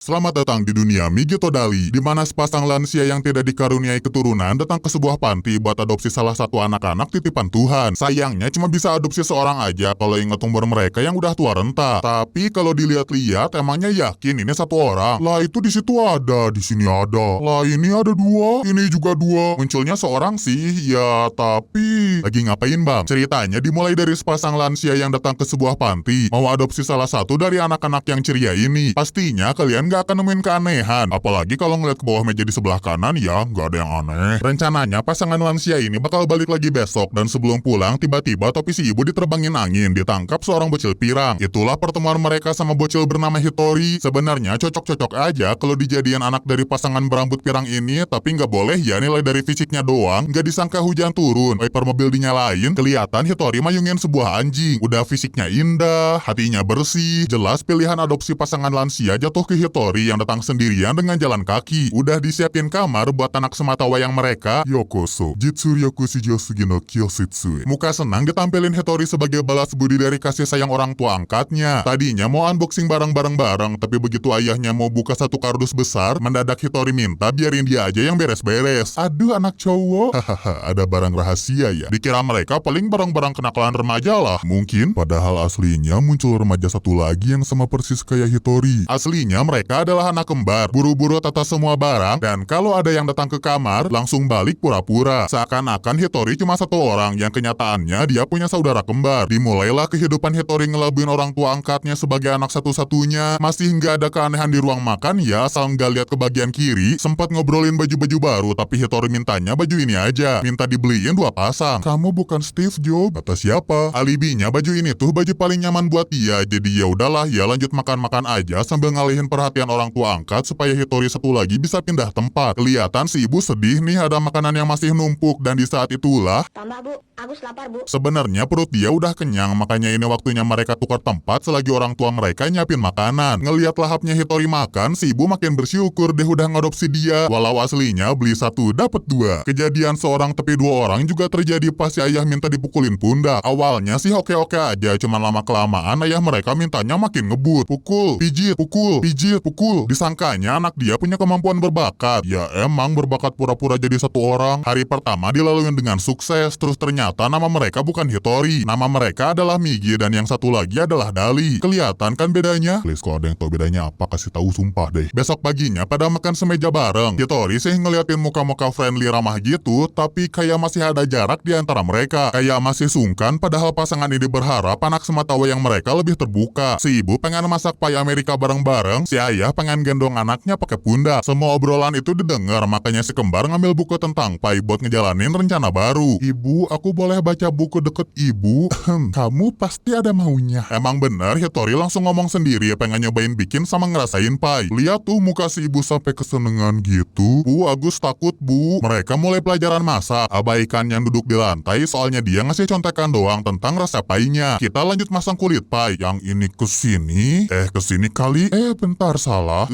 Selamat datang di dunia Migi Todali, di mana sepasang lansia yang tidak dikaruniai keturunan datang ke sebuah panti buat adopsi salah satu anak-anak titipan Tuhan. Sayangnya cuma bisa adopsi seorang aja kalau ingat umur mereka yang udah tua renta. Tapi kalau dilihat-lihat, emangnya yakin ini satu orang? Lah itu di situ ada, di sini ada. Lah ini ada dua, ini juga dua. Munculnya seorang sih, ya tapi... Lagi ngapain bang? Ceritanya dimulai dari sepasang lansia yang datang ke sebuah panti, mau adopsi salah satu dari anak-anak yang ceria ini. Pastinya kalian gak akan nemuin keanehan. Apalagi kalau ngeliat ke bawah meja di sebelah kanan, ya gak ada yang aneh. Rencananya pasangan lansia ini bakal balik lagi besok, dan sebelum pulang tiba-tiba topi si ibu diterbangin angin, ditangkap seorang bocil pirang. Itulah pertemuan mereka sama bocil bernama Hitori. Sebenarnya cocok-cocok aja kalau dijadian anak dari pasangan berambut pirang ini, tapi gak boleh ya nilai dari fisiknya doang. Gak disangka hujan turun, wiper mobil dinyalain, kelihatan Hitori mayungin sebuah anjing. Udah fisiknya indah, hatinya bersih, jelas pilihan adopsi pasangan lansia jatuh ke Hitori yang datang sendirian dengan jalan kaki. Udah disiapin kamar buat anak semata wayang mereka. Yokoso, Jitsuryoku Shijosugi no Kyosutsu. Muka senang ditampilin Hitori sebagai balas budi dari kasih sayang orang tua angkatnya. Tadinya mau unboxing barang-barang, tapi begitu ayahnya mau buka satu kardus besar, mendadak Hitori minta biarin dia aja yang beres-beres. Aduh anak cowok, hahaha, ada barang rahasia ya. Dikira mereka paling barang-barang kenakalan remaja lah. Mungkin, padahal aslinya muncul remaja satu lagi yang sama persis kayak Hitori. Aslinya mereka adalah anak kembar, buru-buru tata semua barang, dan kalau ada yang datang ke kamar, langsung balik pura-pura. Seakan-akan Hitori cuma satu orang, yang kenyataannya dia punya saudara kembar. Dimulailah kehidupan Hitori ngelabuin orang tua angkatnya sebagai anak satu-satunya. Masih nggak ada keanehan di ruang makan ya, asal nggak lihat ke bagian kiri. Sempat ngobrolin baju-baju baru, tapi Hitori mintanya baju ini aja. Minta dibeliin 2 pasang. Kamu bukan Steve Jobs? Kata siapa? Alibinya baju ini tuh baju paling nyaman buat dia, jadi ya udahlah ya lanjut makan-makan aja sambil ngalihin perhatian orang tua angkat supaya Hitori satu lagi bisa pindah tempat. Kelihatan si ibu sedih nih ada makanan yang masih numpuk, dan di saat itulah Tambah bu, Agus lapar bu. sebenarnya perut dia udah kenyang, makanya ini waktunya mereka tukar tempat selagi orang tua mereka nyiapin makanan. Ngeliat lahapnya Hitori makan, si ibu makin bersyukur deh udah ngadopsi dia. Walau aslinya beli 1 dapat 2. Kejadian seorang tapi 2 orang juga terjadi pas si ayah minta dipukulin pundak. Awalnya sih oke-oke aja, cuman lama-kelamaan ayah mereka mintanya makin ngebut. Pukul, pijit, pukul, pijit, pukul. Disangkanya anak dia punya kemampuan berbakat. Ya emang berbakat pura-pura jadi satu orang. Hari pertama dilaluin dengan sukses, terus ternyata nama mereka bukan Hitori. Nama mereka adalah Migi dan yang satu lagi adalah Dali. Kelihatan kan bedanya? Please kalau ada yang tahu bedanya apa kasih tahu sumpah deh. Besok paginya pada makan semeja bareng. Hitori sih ngeliatin muka-muka friendly ramah gitu, tapi kayak masih ada jarak di antara mereka. Kayak masih sungkan padahal pasangan ini berharap anak semata wayang mereka lebih terbuka. Si ibu pengen masak pai Amerika bareng-bareng, si ayah pengen gendong anaknya pakai pundak. Semua obrolan itu didengar, makanya si kembar ngambil buku tentang pai buat ngejalanin rencana baru. Ibu, aku boleh baca buku deket ibu? Kamu pasti ada maunya. Emang bener, Hitori langsung ngomong sendiri pengen nyobain bikin sama ngerasain pai. Lihat tuh muka si ibu sampai kesenengan gitu. Bu, Agus takut bu. Mereka mulai pelajaran masak. Abaikan yang duduk di lantai, soalnya dia ngasih contekan doang tentang rasa painya. Kita lanjut masang kulit pai. Yang ini kesini, kesini kali. Bentar salah.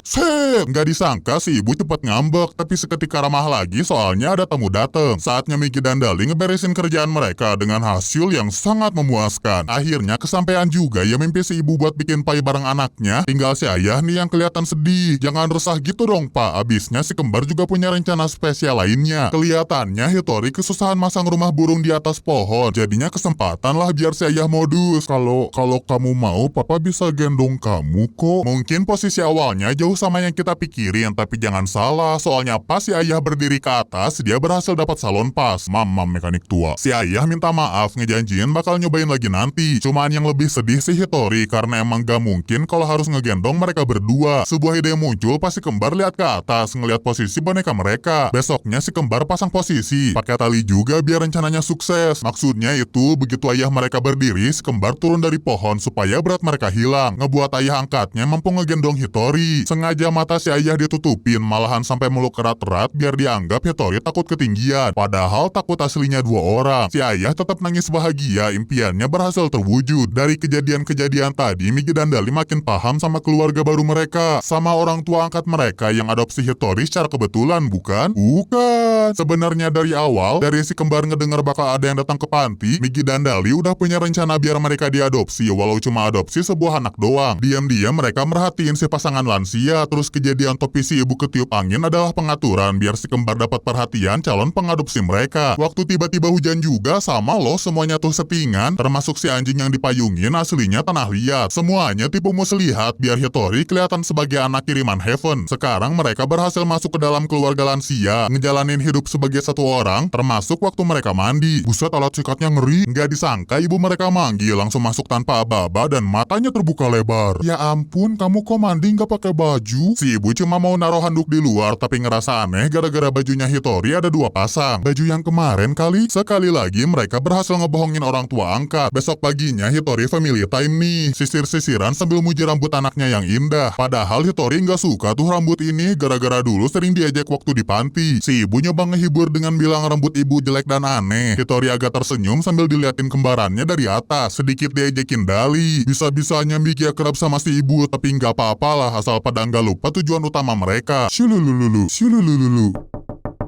Set! Nggak disangka si ibu cepet ngambek, tapi seketika ramah lagi soalnya ada tamu dateng. Saatnya Migi dan Dali ngeberesin kerjaan mereka dengan hasil yang sangat memuaskan. Akhirnya kesampaian juga ya mimpi si ibu buat bikin pai bareng anaknya. Tinggal si ayah nih yang kelihatan sedih. Jangan resah gitu dong pak, abisnya si kembar juga punya rencana spesial lainnya. Kelihatannya Hitori kesusahan masang rumah burung di atas pohon. Jadinya kesempatan lah biar si ayah modus. Kalau kamu mau, papa bisa gendong kamu kok. Mungkin posisi awalnya jauh sama yang kita pikirin, tapi jangan salah, soalnya pas si ayah berdiri ke atas, dia berhasil dapat salon pas. Mamam mekanik tua. Si ayah minta maaf, ngejanjiin bakal nyobain lagi nanti. Cuman yang lebih sedih si Hitori, karena emang gak mungkin kalau harus ngegendong mereka berdua. Sebuah ide muncul pas si kembar lihat ke atas, ngelihat posisi boneka mereka. Besoknya si kembar pasang posisi, pakai tali juga biar rencananya sukses. Maksudnya itu, begitu ayah mereka berdiri, si kembar turun dari pohon supaya berat mereka hilang. Ngebuat ayah angkatnya mampu ngegendong Hitori. Sengaja mata si ayah ditutupin, malahan sampai meluk erat-erat biar dianggap Hitori takut ketinggian. Padahal takut aslinya 2 orang. Si ayah tetap nangis bahagia, impiannya berhasil terwujud. Dari kejadian-kejadian tadi, Migi dan Dali makin paham sama keluarga baru mereka, sama orang tua angkat mereka yang adopsi Hitori secara kebetulan, bukan? Bukan! bukan. Sebenarnya dari awal, dari si kembar ngedengar bakal ada yang datang ke panti, Migi dan Dali udah punya rencana biar mereka diadopsi, walau cuma adopsi sebuah anak doang. Diam-diam mereka merhatiin si pasangan lansia, terus kejadian topi si ibu ketiup angin adalah pengaturan biar si kembar dapat perhatian calon pengadopsi mereka. Waktu tiba-tiba hujan juga sama loh, semuanya tuh settingan, termasuk si anjing yang dipayungin aslinya tanah liat. Semuanya tipu muslihat biar Hitori kelihatan sebagai anak kiriman Heaven. Sekarang mereka berhasil masuk ke dalam keluarga lansia, ngejalanin hidup sebagai satu orang, termasuk waktu mereka mandi. Buset, alat sikatnya ngeri. Nggak disangka ibu mereka manggil, langsung masuk tanpa aba-aba dan matanya terbuka lebar. Ya ampun, kamu kok mandi nggak pakai baju? Si ibu cuma mau naruh handuk di luar, tapi ngerasa aneh gara-gara bajunya Hitori ada 2 pasang. Baju yang kemarin kali. Sekali lagi mereka berhasil ngebohongin orang tua angkat. Besok paginya Hitori family time nih, sisir-sisiran sambil muji rambut anaknya yang indah. Padahal Hitori nggak suka tuh rambut ini gara-gara dulu sering diejek waktu di panti. Si ibu nyoba ngehibur dengan bilang rambut ibu jelek dan aneh. Hitori agak tersenyum sambil diliatin kembarannya dari atas, sedikit diejekin Dali. Bisa-bisanya Migi akrab sama si ibu, tapi nggak apa-apalah asal pada nggak lupa tujuan utama mereka. Shululululu, shululululu.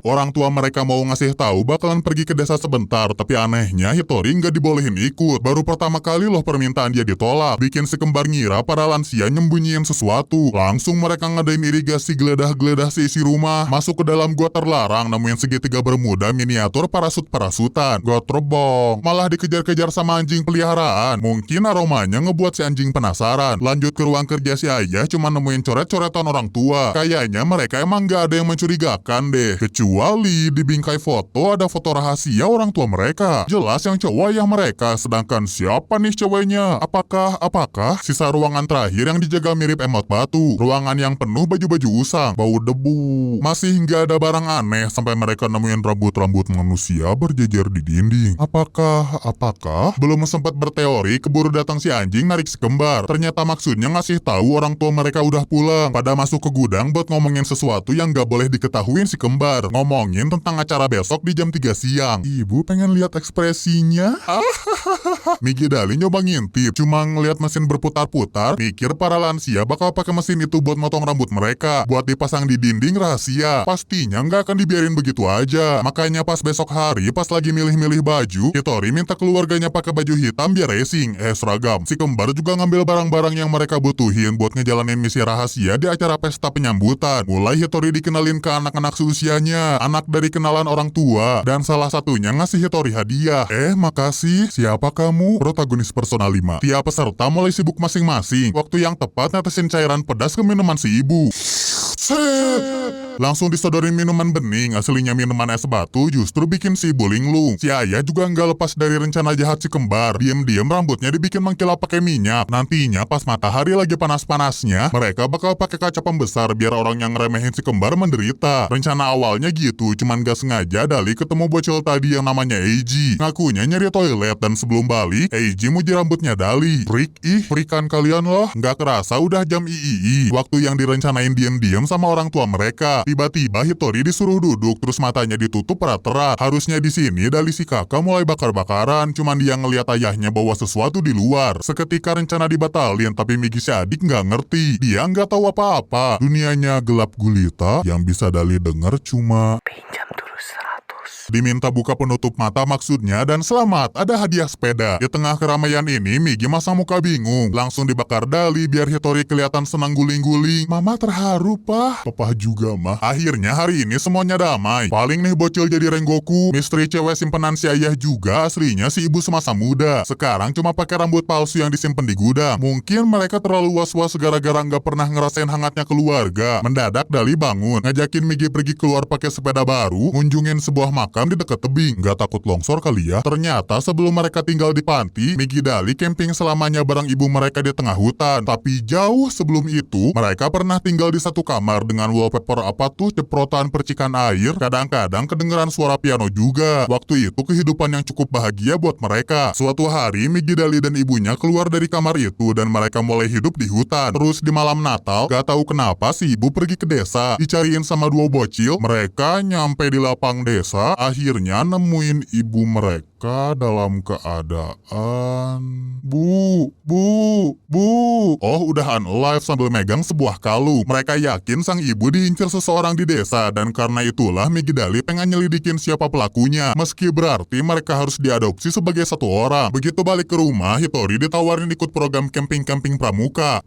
Orang tua mereka mau ngasih tahu bakalan pergi ke desa sebentar, tapi anehnya Hitori nggak dibolehin ikut. Baru pertama kali loh permintaan dia ditolak, bikin si kembar ngira para lansia nyembunyiin sesuatu. Langsung mereka ngadain irigasi geledah-geledah seisi rumah, masuk ke dalam gua terlarang, nemuin segitiga bermuda miniatur parasut-parasutan. Gua terbang, malah dikejar-kejar sama anjing peliharaan. Mungkin aromanya ngebuat si anjing penasaran. Lanjut ke ruang kerja si ayah, cuma nemuin coret-coretan orang tua. Kayaknya mereka emang nggak ada yang mencurigakan deh. Kecuali di bingkai foto ada foto rahasia orang tua mereka. Jelas yang cowok ayah mereka, sedangkan siapa nih ceweknya? Apakah sisa ruangan terakhir yang dijaga mirip emot batu? Ruangan yang penuh baju-baju usang, bau debu. Masih nggak ada barang aneh sampai mereka nemuin rambut-rambut manusia berjejer di dinding. Apakah? Belum sempat berteori, keburu datang si anjing narik si kembar. Ternyata maksudnya ngasih tahu orang tua mereka udah pulang. Pada masuk ke gudang buat ngomongin sesuatu yang nggak boleh diketahuin si kembar. Ngomongin tentang acara besok di jam 3 siang. Ibu pengen lihat ekspresinya? Migi Dali nyoba ngintip, cuma ngeliat mesin berputar-putar, mikir para lansia bakal pakai mesin itu buat motong rambut mereka, buat dipasang di dinding rahasia. Pastinya nggak akan dibiarin begitu aja. Makanya pas besok hari, pas lagi milih-milih baju, Hitori minta keluarganya pakai baju hitam biar racing, seragam. Si kembar juga ngambil barang-barang yang mereka butuhin buat ngejalanin misi rahasia di acara pesta penyambutan. Mulai Hitori dikenalin ke anak-anak seusianya, anak dari kenalan orang tua, dan salah satunya ngasih Hitori hadiah. Makasih. Siapa kamu? Protagonis Persona 5. Tiap peserta mulai sibuk masing-masing. Waktu yang tepat netesin cairan pedas ke minuman si ibu. Langsung disodorin minuman bening, aslinya minuman es batu, justru bikin si ibu linglung. Si ayah juga nggak lepas dari rencana jahat si kembar. Diam-diam rambutnya dibikin mengkilap pakai minyak. Nantinya pas matahari lagi panas-panasnya, mereka bakal pakai kaca pembesar biar orang yang ngeremehin si kembar menderita. Rencana awalnya gitu, cuman gak sengaja Dali ketemu bocil tadi yang namanya Eiji. Ngakunya nyari toilet dan sebelum balik, Eiji muji rambutnya Dali. Freakan kalian loh. Nggak kerasa udah jam III. Waktu yang direncanain diam-diam sama orang tua mereka. Tiba-tiba Hitori disuruh duduk, terus matanya ditutup erat-erat. Harusnya di sini Dali si kakak mulai bakar-bakaran, cuman dia ngeliat ayahnya bawa sesuatu di luar. Seketika rencana dibatalin, tapi Migi si adik nggak ngerti. Dia nggak tahu apa-apa. Dunianya gelap gulita, yang bisa Dali denger cuma pinjam dulu 100. Diminta buka penutup mata maksudnya, dan selamat, ada hadiah sepeda. Di tengah keramaian ini, Migi masang muka bingung. Langsung dibakar Dali biar Hitori kelihatan senang guling-guling. Mama terharu, Pah. Papa juga, Mah. Akhirnya hari ini semuanya damai. Paling nih bocil jadi Rengoku. Misteri cewek simpenan si ayah juga aslinya si ibu semasa muda. Sekarang cuma pakai rambut palsu yang disimpan di gudang. Mungkin mereka terlalu was-was gara-gara nggak pernah ngerasain hangatnya keluarga. Mendadak Dali bangun, ngajakin Migi pergi keluar pakai sepeda baru, ngunjungin sebuah makam di dekat tebing. Nggak takut longsor kali ya? Ternyata sebelum mereka tinggal di panti, Migi Dali camping selamanya bareng ibu mereka di tengah hutan. Tapi jauh sebelum itu, mereka pernah tinggal di satu kamar dengan wallpaper apa tuh ceprotan percikan air. Kadang-kadang kedengeran suara piano juga. Waktu itu kehidupan yang cukup bahagia buat mereka. Suatu hari, Migi Dali dan ibunya keluar dari kamar itu dan mereka mulai hidup di hutan. Terus di malam Natal, gak tahu kenapa si ibu pergi ke desa. Dicariin sama 2 bocil, mereka nyampe di lapang desa. akhirnya nemuin ibu mereka dalam keadaan... Bu. Oh, udah unalive sambil megang sebuah kalung. Mereka yakin sang ibu diincar seseorang di desa dan karena itulah Migi Dali pengen nyelidikin siapa pelakunya. Meski berarti mereka harus diadopsi sebagai satu orang. Begitu balik ke rumah, Hitori ditawarin ikut program camping-camping pramuka.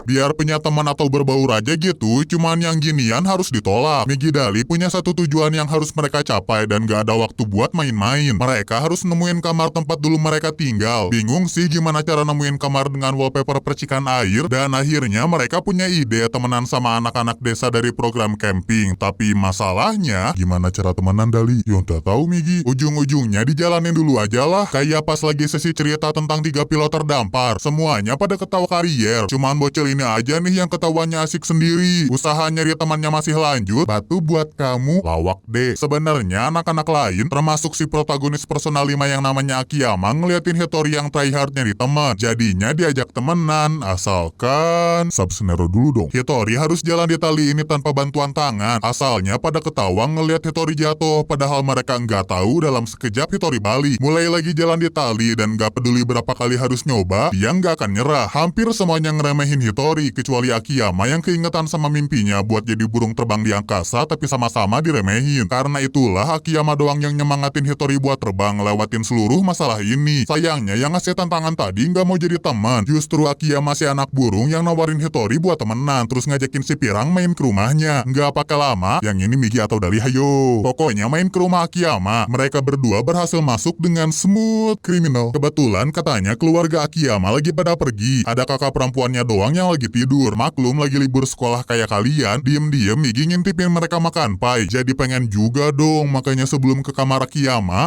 Biar punya teman atau berbaur aja gitu, cuman yang ginian harus ditolak. Migi Dali punya satu tujuan yang harus mereka capai dan gak ada waktu buat main-main. Mereka harus nemuin kamar tempat dulu mereka tinggal. Bingung sih gimana cara nemuin kamar dengan wallpaper percikan air, dan akhirnya mereka punya ide temenan sama anak-anak desa dari program camping. Tapi masalahnya, gimana cara temenan Dali? Yonta tahu Migi. Ujung-ujungnya dijalanin dulu aja lah. Kayak pas lagi sesi cerita tentang 3 pilot terdampar. Semuanya pada ketawa karier. Cuman bocil ini aja nih yang ketawanya asik sendiri. Usaha nyari temannya masih lanjut. Batu buat kamu, lawak deh. Sebenarnya anak-anak lain, termasuk si protagonis personal 5 yang namanya Akiyama, ngeliatin Hitori yang tryhard nyari teman. Jadinya diajak temenan, asalkan subsnero dulu dong. Hitori harus jalan di tali ini tanpa bantuan tangan. Asalnya pada ketawa ngeliat Hitori jatuh, padahal mereka nggak tahu dalam sekejap Hitori balik. Mulai lagi jalan di tali dan nggak peduli berapa kali harus nyoba, dia nggak akan nyerah. Hampir semuanya ngeremehin Hitori, kecuali Akiyama yang keingetan sama mimpinya buat jadi burung terbang di angkasa, tapi sama-sama diremehin. Karena itulah Akiyama doang yang nyemangatin Hitori buat terbang lewatin seluruh masalah ini. Sayangnya yang ngasih tantangan tadi nggak mau jadi teman. Justru Akiyama si anak burung yang nawarin Hitori buat temenan, terus ngajakin si Pirang main ke rumahnya. Nggak pakai lama, yang ini Migi atau Dali hayo. Pokoknya main ke rumah Akiyama. Mereka berdua berhasil masuk dengan smooth criminal. Kebetulan katanya keluarga Akiyama lagi pada pergi. Ada kakak perempuannya doang yang lagi tidur. Maklum lagi libur sekolah kayak kalian, diem-diem Migi ngintipin mereka makan pai. Jadi pengen juga dong, makanya sebelum ke kamar Akiyama,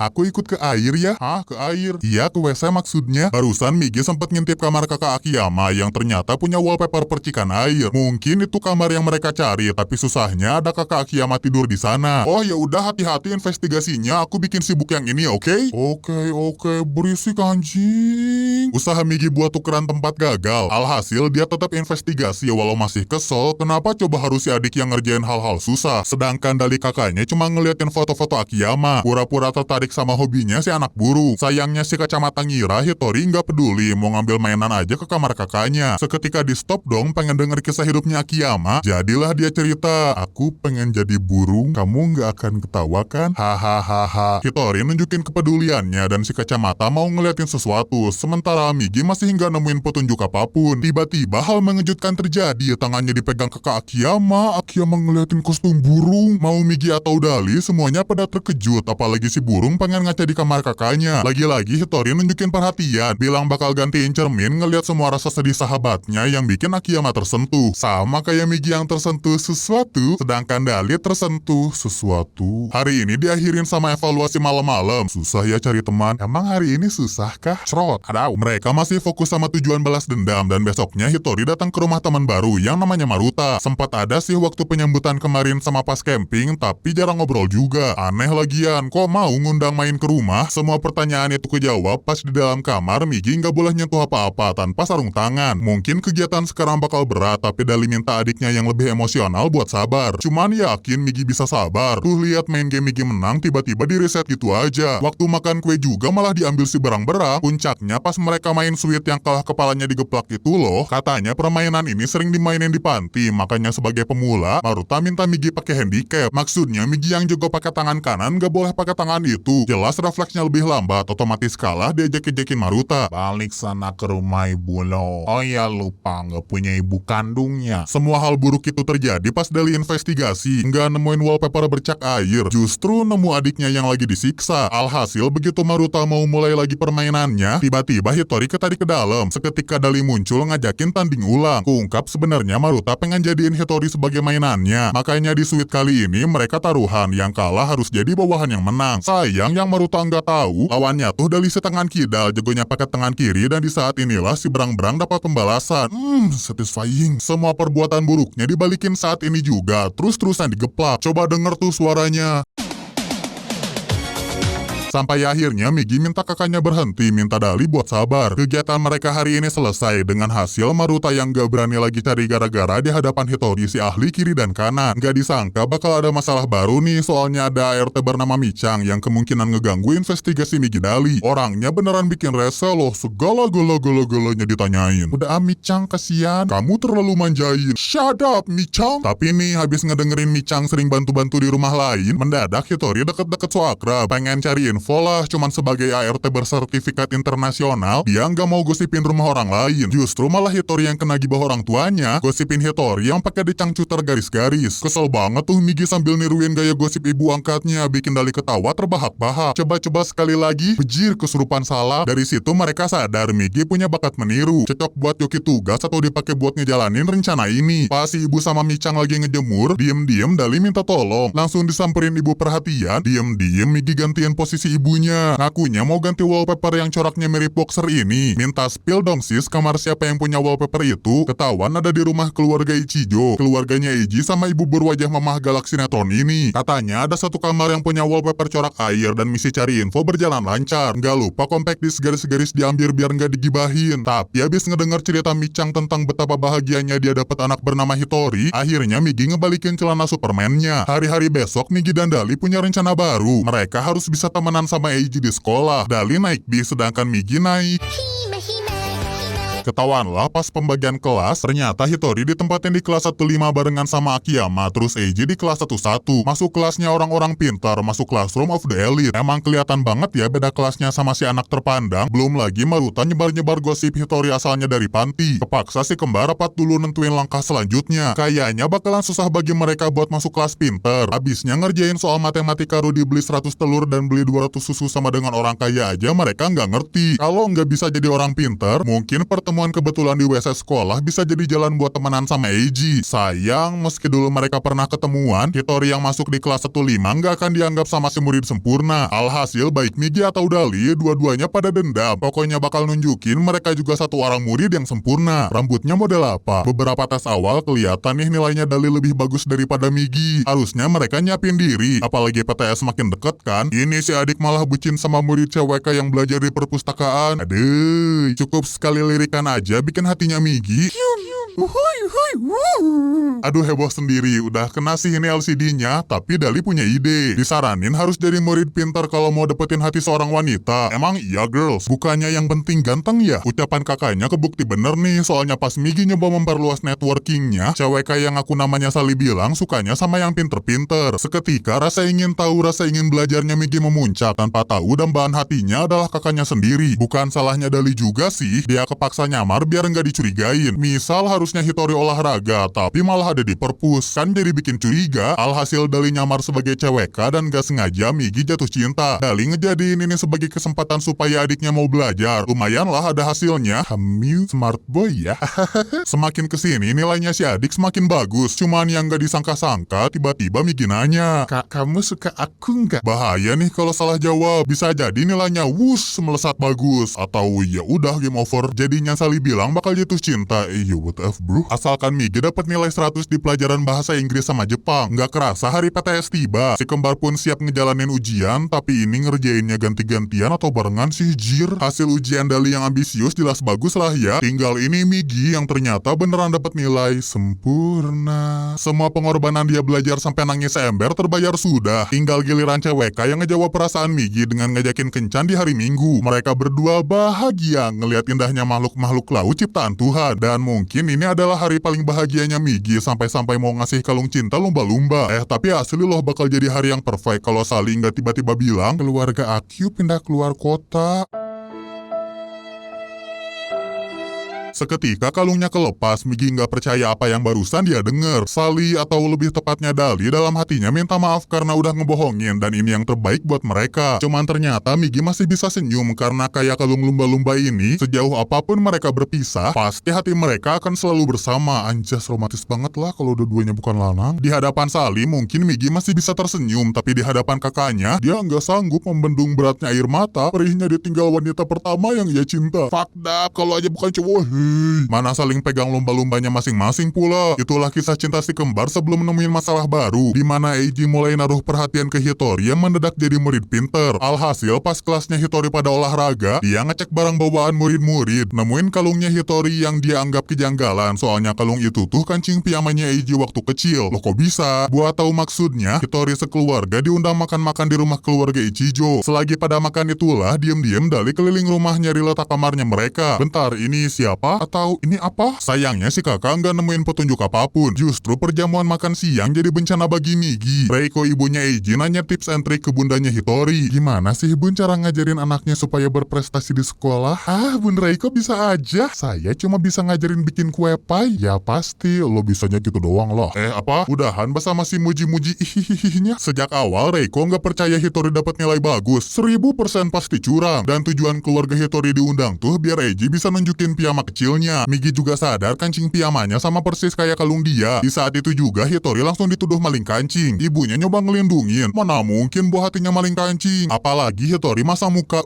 aku ikut ke air ya. Hah, ke air? Iya, ke WC maksudnya. Barusan Migi sempat ngintip kamar kakak Akiyama yang ternyata punya wallpaper percikan air. Mungkin itu kamar yang mereka cari, tapi susahnya ada kakak Akiyama tidur di sana. Oh ya udah, hati-hati investigasinya, aku bikin sibuk yang ini, oke? Oke, berisik anjing. Usaha Migi buat tukeran tempat gagal. Alhasil dia tetap investigasi walau masih kesel, kenapa coba harus si adik yang ngerjain hal-hal susah. Sedangkan Dali kakaknya cuma ngeliatin foto-foto Akiyama, pura-pura tertarik sama hobinya si anak burung. Sayangnya si kacamata ngira Hitori nggak peduli, mau ngambil mainan aja ke kamar kakaknya. Seketika di stop dong pengen denger kisah hidupnya Akiyama. Jadilah dia cerita, aku pengen jadi burung, kamu nggak akan ketawa kan? Hahaha. Hitori nunjukin kepeduliannya dan si kacamata mau ngeliatin sesuatu, sementara Migi masih nggak nemuin petunjuk apapun. Tiba-tiba hal mengejutkan terjadi, tangannya dipegang kakak Akiyama. Akiyama ngeliatin kostum burung. Mau Migi atau Dali, semuanya pada terkejut, apalagi si burung pengen ngaca di kamar kakaknya. Lagi-lagi Hitori nunjukin perhatian, bilang bakal gantiin cermin ngeliat semua rasa sedih sahabatnya yang bikin Akiyama tersentuh. Sama kayak Migi yang tersentuh sesuatu, sedangkan Dali tersentuh sesuatu. Hari ini diakhirin sama evaluasi malam-malam. Susah ya cari teman. Emang hari ini susah kah? Cerot, adau. Mereka masih fokus sama tujuan balas dendam dan besoknya Hitori datang ke rumah teman baru yang namanya Maruta. Sempat ada sih waktu penyambutan kemarin sama pas camping, tapi jarang ngobrol juga. Aneh lagian, kok mau ngundang main ke rumah? Semua pertanyaan itu kejawab pas di dalam kamar. Migi nggak boleh nyentuh apa-apa tanpa sarung tangan. Mungkin kegiatan sekarang bakal berat, tapi Dali minta adiknya yang lebih emosional buat sabar. Cuman yakin Migi bisa sabar. Tuh lihat main game Migi menang, tiba-tiba di reset gitu aja. Waktu makan kue juga malah diambil si berang-berang. Puncaknya pas mereka main sweet yang kalah kepalanya digeplak itu loh. Katanya permainan ini sering dimainin di panti, makanya sebagai pemula, Maruta minta Migi pakai handicap. Maksudnya Migi yang jago pakai tangan kanan gak boleh pakai tangan itu. Jelas refleksnya lebih lambat, otomatis kalah diejek-ejekin Maruta. Balik sana ke rumah ibu lo. Oh ya lupa, gak punya ibu kandungnya. Semua hal buruk itu terjadi pas Dali investigasi, nggak nemuin wallpaper bercak air. Justru nemu adiknya yang lagi disiksa. Alhasil begitu Maruta mau mulai lagi permainannya, tiba-tiba Hitori ketarik ke dalam. Seketika Dali muncul ngajakin tanding ulang. Kuungkap sebenarnya Maruta pengen jadiin Hitori sebagai mainannya. Makanya di suite kali ini mereka taruhan, yang kalah harus jadi bawahan yang menang. Sayang yang Maruta nggak tahu, lawannya tuh Dali setangan kidal, jagonya pakai tangan kiri, dan di saat inilah si berang-berang dapat pembalasan. Satisfying. Semua perbuatan buruknya dibalikin saat ini juga, terus-terusan digeplak. Coba denger tuh suaranya. Sampai akhirnya Migi minta kakaknya berhenti, minta Dali buat sabar. Kegiatan mereka hari ini selesai dengan hasil Maruta yang gak berani lagi cari gara-gara di hadapan Hitori si ahli kiri dan kanan. Gak disangka bakal ada masalah baru nih, soalnya ada ART bernama Michang yang kemungkinan ngeganggu investigasi Migi Dali. Orangnya beneran bikin rese loh, segala golo-golo-golonya ditanyain. Udah Michang, kasihan, kamu terlalu manjain. Shut up Michang. Tapi nih habis ngedengerin Michang sering bantu-bantu di rumah lain, mendadak Hitori deket-deket so akrab. Pengen cari info lah, cuman sebagai ART bersertifikat internasional, dia nggak mau gosipin rumah orang lain. Justru malah Hitori yang kena gibah orang tuanya, gosipin Hitori yang pakai dicangcuter garis-garis. Kesel banget tuh Migi sambil niruin gaya gosip ibu angkatnya, bikin Dali ketawa terbahak-bahak. Coba-coba sekali lagi, bejir kesurupan salah. Dari situ mereka sadar Migi punya bakat meniru, cocok buat joki tugas atau dipakai buat ngejalanin rencana ini. Pas si ibu sama Michang lagi ngejemur, diem-diem Dali minta tolong. Langsung disamperin ibu perhatian, diem-diem Migi gantiin posisi ibunya. Ngakunya mau ganti wallpaper yang coraknya mirip boxer ini. Minta spill dong sis, kamar siapa yang punya wallpaper itu? Ketahuan ada di rumah keluarga Ichijo, keluarganya Eiji sama ibu berwajah mamah galak sinetron ini. Katanya ada satu kamar yang punya wallpaper corak air dan misi cari info berjalan lancar. Nggak lupa compact disc garis-garis diambil biar nggak digibahin. Tapi habis ngedenger cerita Michang tentang betapa bahagianya dia dapat anak bernama Hitori, akhirnya Migi ngebalikin celana Superman-nya. Hari-hari besok Migi dan Dali punya rencana baru. Mereka harus bisa temenan sama Eiji di sekolah. Dali naik bis sedangkan Migi naik. Ketahuanlah pas pembagian kelas, ternyata Hitori ditempatin di kelas 15 barengan sama Akiyama, terus Eiji di kelas 11. Masuk kelasnya orang-orang pintar, masuk classroom of the elite. Emang kelihatan banget ya beda kelasnya sama si anak terpandang. Belum lagi Maruta nyebar-nyebar gosip Hitori asalnya dari panti. Kepaksa si kembar rapat dulu nentuin langkah selanjutnya. Kayaknya bakalan susah bagi mereka buat masuk kelas pintar. Habisnya ngerjain soal matematika Rudi beli 100 telur dan beli 200 susu sama dengan orang kaya aja mereka nggak ngerti. Kalau nggak bisa jadi orang pintar, mungkin pertemuan kebetulan di WC sekolah bisa jadi jalan buat temenan sama Eiji. Sayang, meski dulu mereka pernah ketemuan, Hitori yang masuk di kelas 15 nggak akan dianggap sama si murid sempurna. Alhasil baik Migi atau Dali, dua-duanya pada dendam. Pokoknya bakal nunjukin mereka juga satu orang murid yang sempurna. Rambutnya model apa? Beberapa tes awal kelihatan nih nilainya Dali lebih bagus daripada Migi. Harusnya mereka nyiapin diri, apalagi PTS makin deket kan. Ini si adik malah bucin sama murid CWK yang belajar di perpustakaan. Aduh, cukup sekali lirikan aja bikin hatinya Migi. Aduh heboh sendiri, udah kena sih ini LCD-nya, tapi Dali punya ide. Disaranin harus jadi murid pintar kalau mau dapetin hati seorang wanita. Emang iya girls, bukannya yang penting ganteng ya? Ucapan kakaknya kebukti bener nih, soalnya pas Migi nyoba memperluas networkingnya, cewek yang aku namanya Sally bilang sukanya sama yang pinter-pinter. Seketika rasa ingin tahu, rasa ingin belajarnya Migi memuncak. Tanpa tahu dambaan hatinya adalah kakaknya sendiri. Bukan salahnya Dali juga sih, dia kepaksa nyamar biar nggak dicurigain. Misal harusnya Hitori olahraga, tapi malah ada di perpus. Kan jadi bikin curiga. Alhasil Dali nyamar sebagai CWK dan gak sengaja Migi jatuh cinta. Dali ngejadiin ini sebagai kesempatan supaya adiknya mau belajar. Lumayan lah ada hasilnya. Hamil smart boy ya. Semakin kesini nilainya si adik semakin bagus. Cuman yang gak disangka-sangka tiba-tiba Migi nanya, "Kak, kamu suka aku nggak?" Bahaya nih kalau salah jawab. Bisa jadi nilainya wush melesat bagus. Atau ya udah game over. Jadinya Sally bilang bakal jatuh cinta. What the F bro? Asalkan Migi dapat nilai 100 di pelajaran bahasa Inggris sama Jepang. Nggak kerasa hari PTS tiba. Si kembar pun siap ngejalanin ujian, tapi ini ngerjainnya ganti-gantian atau barengan sih jir. Hasil ujian Dali yang ambisius jelas bagus lah ya. Tinggal ini Migi yang ternyata beneran dapat nilai sempurna. Semua pengorbanan dia belajar sampai nangis ember terbayar sudah. Tinggal giliran CWK yang ngejawab perasaan Migi dengan ngajakin kencan di hari Minggu. Mereka berdua bahagia ngelihat indahnya makhluk-makhluk laut ciptaan Tuhan. Dan mungkin ini adalah hari paling bahagianya Migi sampai-sampai mau ngasih kalung cinta lumba-lumba. Tapi asli loh bakal jadi hari yang perfect kalau Sally nggak tiba-tiba bilang keluarga aku pindah keluar kota. Seketika kalungnya kelepas, Migi nggak percaya apa yang barusan dia dengar. Sally atau lebih tepatnya Dali dalam hatinya minta maaf karena udah ngebohongin dan ini yang terbaik buat mereka. Cuman ternyata Migi masih bisa senyum karena kayak kalung lumba-lumba ini, sejauh apapun mereka berpisah, pasti hati mereka akan selalu bersama. Anjas romantis banget lah kalau dua-duanya bukan lanang. Di hadapan Sally mungkin Migi masih bisa tersenyum, tapi di hadapan kakaknya, dia nggak sanggup membendung beratnya air mata, perihnya ditinggal wanita pertama yang ia cinta. Fuck up, kalau aja bukan cowok. Mana saling pegang lumba-lumbanya masing-masing pula. Itulah kisah cinta si kembar sebelum nemuin masalah baru, di mana Eiji mulai naruh perhatian ke Hitori yang mendadak jadi murid pinter. Alhasil pas kelasnya Hitori pada olahraga, dia ngecek barang bawaan murid-murid, nemuin kalungnya Hitori yang dia anggap kejanggalan, soalnya kalung itu tuh kancing piyamanya Eiji waktu kecil. Loh kok bisa? Buat tahu maksudnya, Hitori sekeluarga diundang makan-makan di rumah keluarga Ichijo. Selagi pada makan itulah, diem-diem Dali keliling rumah nyari letak kamarnya mereka. Bentar, ini siapa? Atau ini apa? Sayangnya si kakak nggak nemuin petunjuk apapun. Justru perjamuan makan siang jadi bencana bagi Migi. Reiko ibunya Eiji nanya tips and trick ke bundanya Hitori. Gimana sih bun cara ngajarin anaknya supaya berprestasi di sekolah? Bun Reiko bisa aja. Saya cuma bisa ngajarin bikin kue pie. Ya pasti, lo bisanya gitu doang loh. Apa? Udahan bersama si muji-muji ihihihihnya. Sejak awal Reiko nggak percaya Hitori dapat nilai bagus. 1000% pasti curang. Dan tujuan keluarga Hitori diundang tuh biar Eiji bisa nunjukin piyama kecilnya. Migi juga sadar kancing piyamanya sama persis kayak kalung dia. Di saat itu juga Hitori langsung dituduh maling kancing. Ibunya nyoba ngelindungin. Mana mungkin buah hatinya maling kancing. Apalagi Hitori masa muka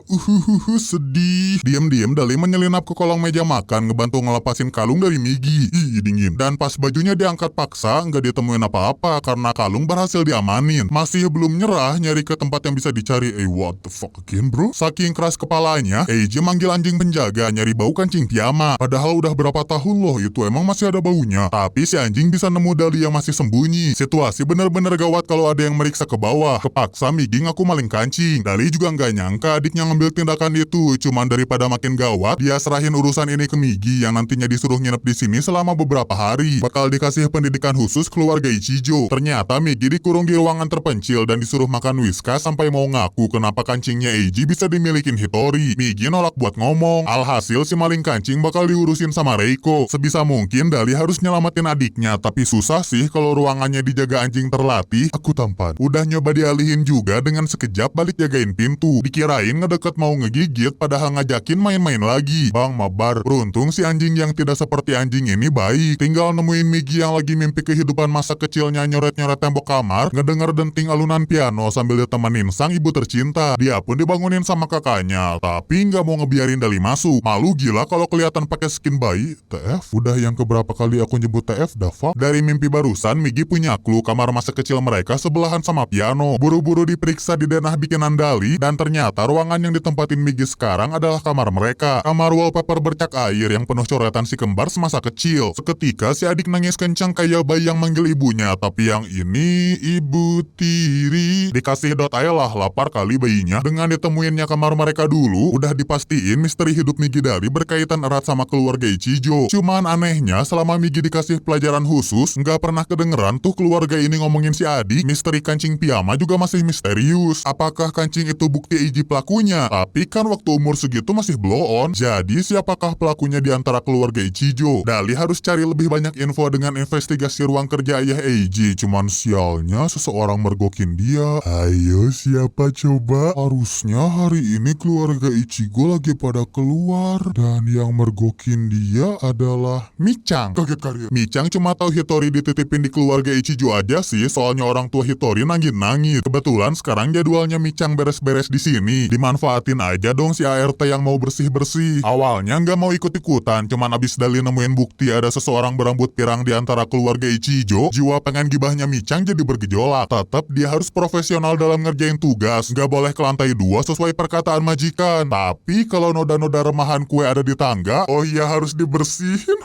sedih. Diam-diam Dali menyelinap ke kolong meja makan ngebantu ngelepasin kalung dari Migi. Dingin. Dan pas bajunya diangkat paksa nggak ditemuin apa-apa karena kalung berhasil diamanin. Masih belum nyerah nyari ke tempat yang bisa dicari. What the fuck again bro? Saking keras kepalanya, Eiji manggil anjing penjaga nyari bau kancing piyama. Padahal udah berapa tahun loh itu emang masih ada baunya. Tapi si anjing bisa nemu Dali yang masih sembunyi. Situasi bener-bener gawat kalau ada yang meriksa ke bawah. Kepaksa Migi ngaku maling kancing. Dali juga nggak nyangka adiknya ngambil tindakan itu. Cuman daripada makin gawat, dia serahin urusan ini ke Migi yang nantinya disuruh nginep di sini selama beberapa hari. Bakal dikasih pendidikan khusus keluarga Ichijo. Ternyata Migi dikurung di ruangan terpencil dan disuruh makan whiskas sampai mau ngaku kenapa kancingnya Eiji bisa dimilikin Hitori. Migi nolak buat ngomong. Alhasil si maling kancing bakal diurusin sama Reiko. Sebisa mungkin Dali harus nyelamatin adiknya, tapi susah sih kalau ruangannya dijaga anjing terlatih. Aku tampan. Udah nyoba dialihin juga dengan sekejap balik jagain pintu. Dikirain ngedeket mau ngegigit padahal ngajakin main-main lagi. Bang mabar. Beruntung si anjing yang tidak seperti anjing ini baik. Tinggal nemuin Migi yang lagi mimpi kehidupan masa kecilnya nyoret-nyoret tembok kamar, ngedenger denting alunan piano sambil ditemenin sang ibu tercinta. Dia pun dibangunin sama kakaknya, tapi nggak mau ngebiarin Dali masuk. Malu gila kalau kelihatan pakai skin bayi. TF, udah yang keberapa kali aku nyebut TF, Dava? Dari mimpi barusan, Migi punya clue kamar masa kecil mereka sebelahan sama piano. Buru-buru diperiksa di denah bikinan Dali, dan ternyata ruangan yang ditempatin Migi sekarang adalah kamar mereka. Kamar wallpaper bercak air yang penuh coretan si kembar semasa kecil. Seketika si adik nangis kencang kayak bayi yang manggil ibunya, tapi yang ini ibu tiri. Dikasih dot aja lah, lapar kali bayinya. Dengan ditemuinnya kamar mereka dulu, udah dipastiin misteri hidup Migi Dali berkaitan erat sama keluarga Ichijo. Cuman anehnya selama Migi dikasih pelajaran khusus, nggak pernah kedengeran tuh keluarga ini ngomongin si adik. Misteri kancing piyama juga masih misterius. Apakah kancing itu bukti Eiji pelakunya? Tapi kan waktu umur segitu masih blow on. Jadi siapakah pelakunya di antara keluarga Ichijo? Dali harus cari lebih banyak info dengan investigasi ruang kerja ayah Eiji. Cuman sialnya seseorang mergokin dia. Ayo siapa coba? Harusnya hari ini keluarga Ichigo lagi pada keluar. Dan yang mergokin dia adalah Micang. Kaget kali ya. Micang cuma tahu Hitori dititipin di keluarga Ichijo aja sih. Soalnya orang tua Hitori nangis-nangis. Kebetulan sekarang jadwalnya Micang beres-beres di sini. Dimanfaatin aja dong si ART yang mau bersih-bersih. Awalnya nggak mau ikut-ikutan. Cuman abis Dali nemuin bukti ada seseorang berambut pirang di antara keluarga Ichijo, jiwa pengen gibahnya Micang jadi bergejolak. Tetap dia harus profesional dalam ngerjain tugas. Nggak boleh ke lantai 2 sesuai perkataan majikan. Tapi kalau noda-noda remahan kue ada di tangga, oh iya harus dibersihin.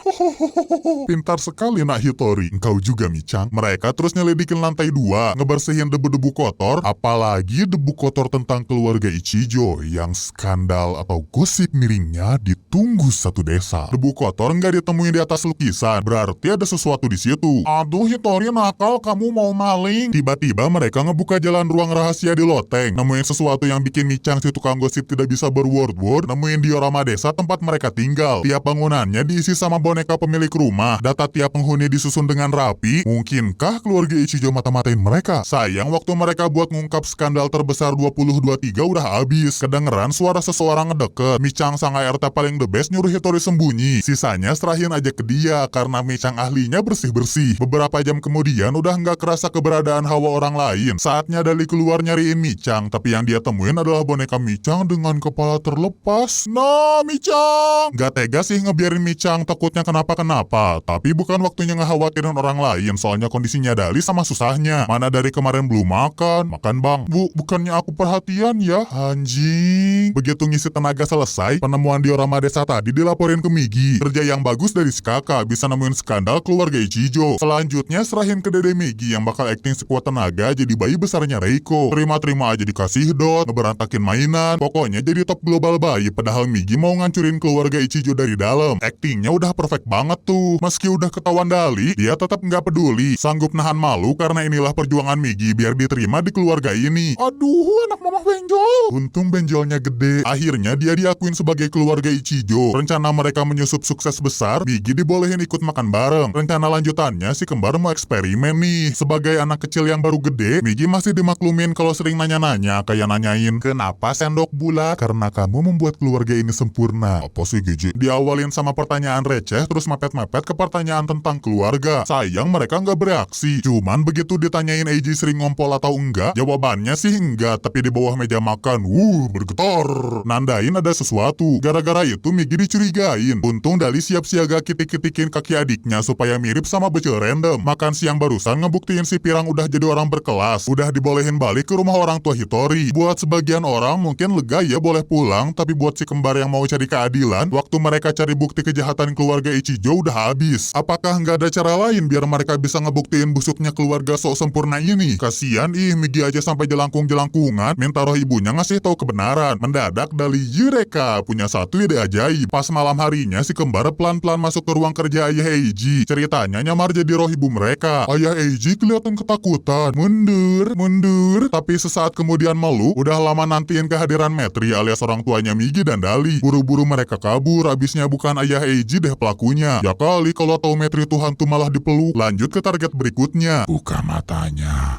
Pintar sekali nak Hitori. Engkau juga Micang. Mereka terus nyelidikin lantai 2, ngebersihin debu-debu kotor, apalagi debu kotor tentang keluarga Ichijo yang skandal atau gosip miringnya ditunggu satu desa. Debu kotor nggak ditemuin di atas lukisan, berarti ada sesuatu di situ. Aduh Hitori nakal, kamu mau maling. Tiba-tiba mereka ngebuka jalan ruang rahasia di loteng, nemuin sesuatu yang bikin Micang si tukang gosip tidak bisa berword-word, nemuin diorama desa tempat mereka tinggal. Tiap bangunannya diisi sama boneka pemilik rumah, data tiap penghuni disusun dengan rapi. Mungkinkah keluarga Ichijo mata-matain mereka? Sayang waktu mereka buat ngungkap skandal terbesar 2023 udah habis. Kedengeran suara seseorang ngedeket. Micang sang ART paling the best nyuruh Hitori sembunyi. Sisanya serahin aja ke dia karena Micang ahlinya bersih-bersih. Beberapa jam kemudian udah nggak kerasa keberadaan hawa orang lain. Saatnya Dali keluar nyariin Micang, tapi yang dia temuin adalah boneka Micang dengan kepala terlepas. Nah Micang! Gak tega sih ngebiarin Micang takutnya kenapa-kenapa, tapi bukan waktunya ngekhawatirin orang lain soalnya kondisinya Dali sama susahnya. Mana dari kemarin belum makan bang. Bu, bukannya aku perhatian ya? Anjing. Begitu ngisi tenaga selesai, penemuan diorama desa tadi dilaporin ke Migi. Kerja yang bagus dari si kakak, bisa nemuin skandal keluarga Ichijo. Selanjutnya serahin ke Dede Migi yang bakal acting sekuat tenaga jadi bayi besarnya Reiko. Terima-terima aja dikasih dot, ngeberantakin mainan, pokoknya jadi top global bayi. Padahal Migi mau ngancurin keluarga Ichijo dari dalam. Actingnya udah perfect banget tuh. Meski udah ketahuan Dali, dia tetap nggak peduli. Sanggup nahan malu karena inilah perjuangan Migi biar diterima di keluarga ini. Aduh, anak mama benjol. Untung benjolnya gede. Akhirnya dia diakuin sebagai keluarga Ichijo. Rencana mereka menyusup sukses besar, Migi dibolehin ikut makan bareng. Rencana lanjutannya si kembar mau eksperimen nih. Sebagai anak kecil yang baru gede, Migi masih dimaklumin kalau sering nanya-nanya, kayak nanyain, kenapa sendok bulat? Karena kamu membuat keluarga ini sempurna. Apa sih Gigi? Diawalin sama pertanyaan receh, terus mepet-mepet ke pertanyaan tentang keluarga. Sayang mereka nggak bereaksi. Cuman begitu ditanyain Eiji sering ngompol atau enggak, jawabannya sih enggak, tapi di bawah meja makan, bergetar. Nandain ada sesuatu. Gara-gara itu Migi dicurigain. Untung Dali siap siaga kitik-kitikin kaki adiknya supaya mirip sama bocil random. Makan siang barusan ngebuktiin si Pirang udah jadi orang berkelas. Udah dibolehin balik ke rumah orang tua Hitori. Buat sebagian orang mungkin lega ya boleh pulang, tapi buat si kembar yang mau cari keadilan, waktu mereka cari bukti kejahatan keluarga Ichijo udah habis. Apakah nggak ada cara lain biar mereka bisa ngebuktiin busuknya keluarga sok sempurna ini? Kasian Migi aja sampai jelangkung-jelangkungan minta roh ibunya ngasih tahu kebenaran. Mendadak Dali Eureka punya satu ide ajaib. Pas malam harinya si kembar pelan-pelan masuk ke ruang kerja ayah Eiji. Ceritanya nyamar jadi roh ibu mereka. Ayah Eiji kelihatan ketakutan. Mundur. Tapi sesaat kemudian malu, udah lama nantiin kehadiran Metri alias orang tuanya Migi dan Dali. Buru-buru mereka kabur, abisnya bukan ayah Eiji deh pelakunya. Ya kali kalau tahu Metri tuh hantu malah dipeluk. Lanjut ke target berikutnya. Buka matanya.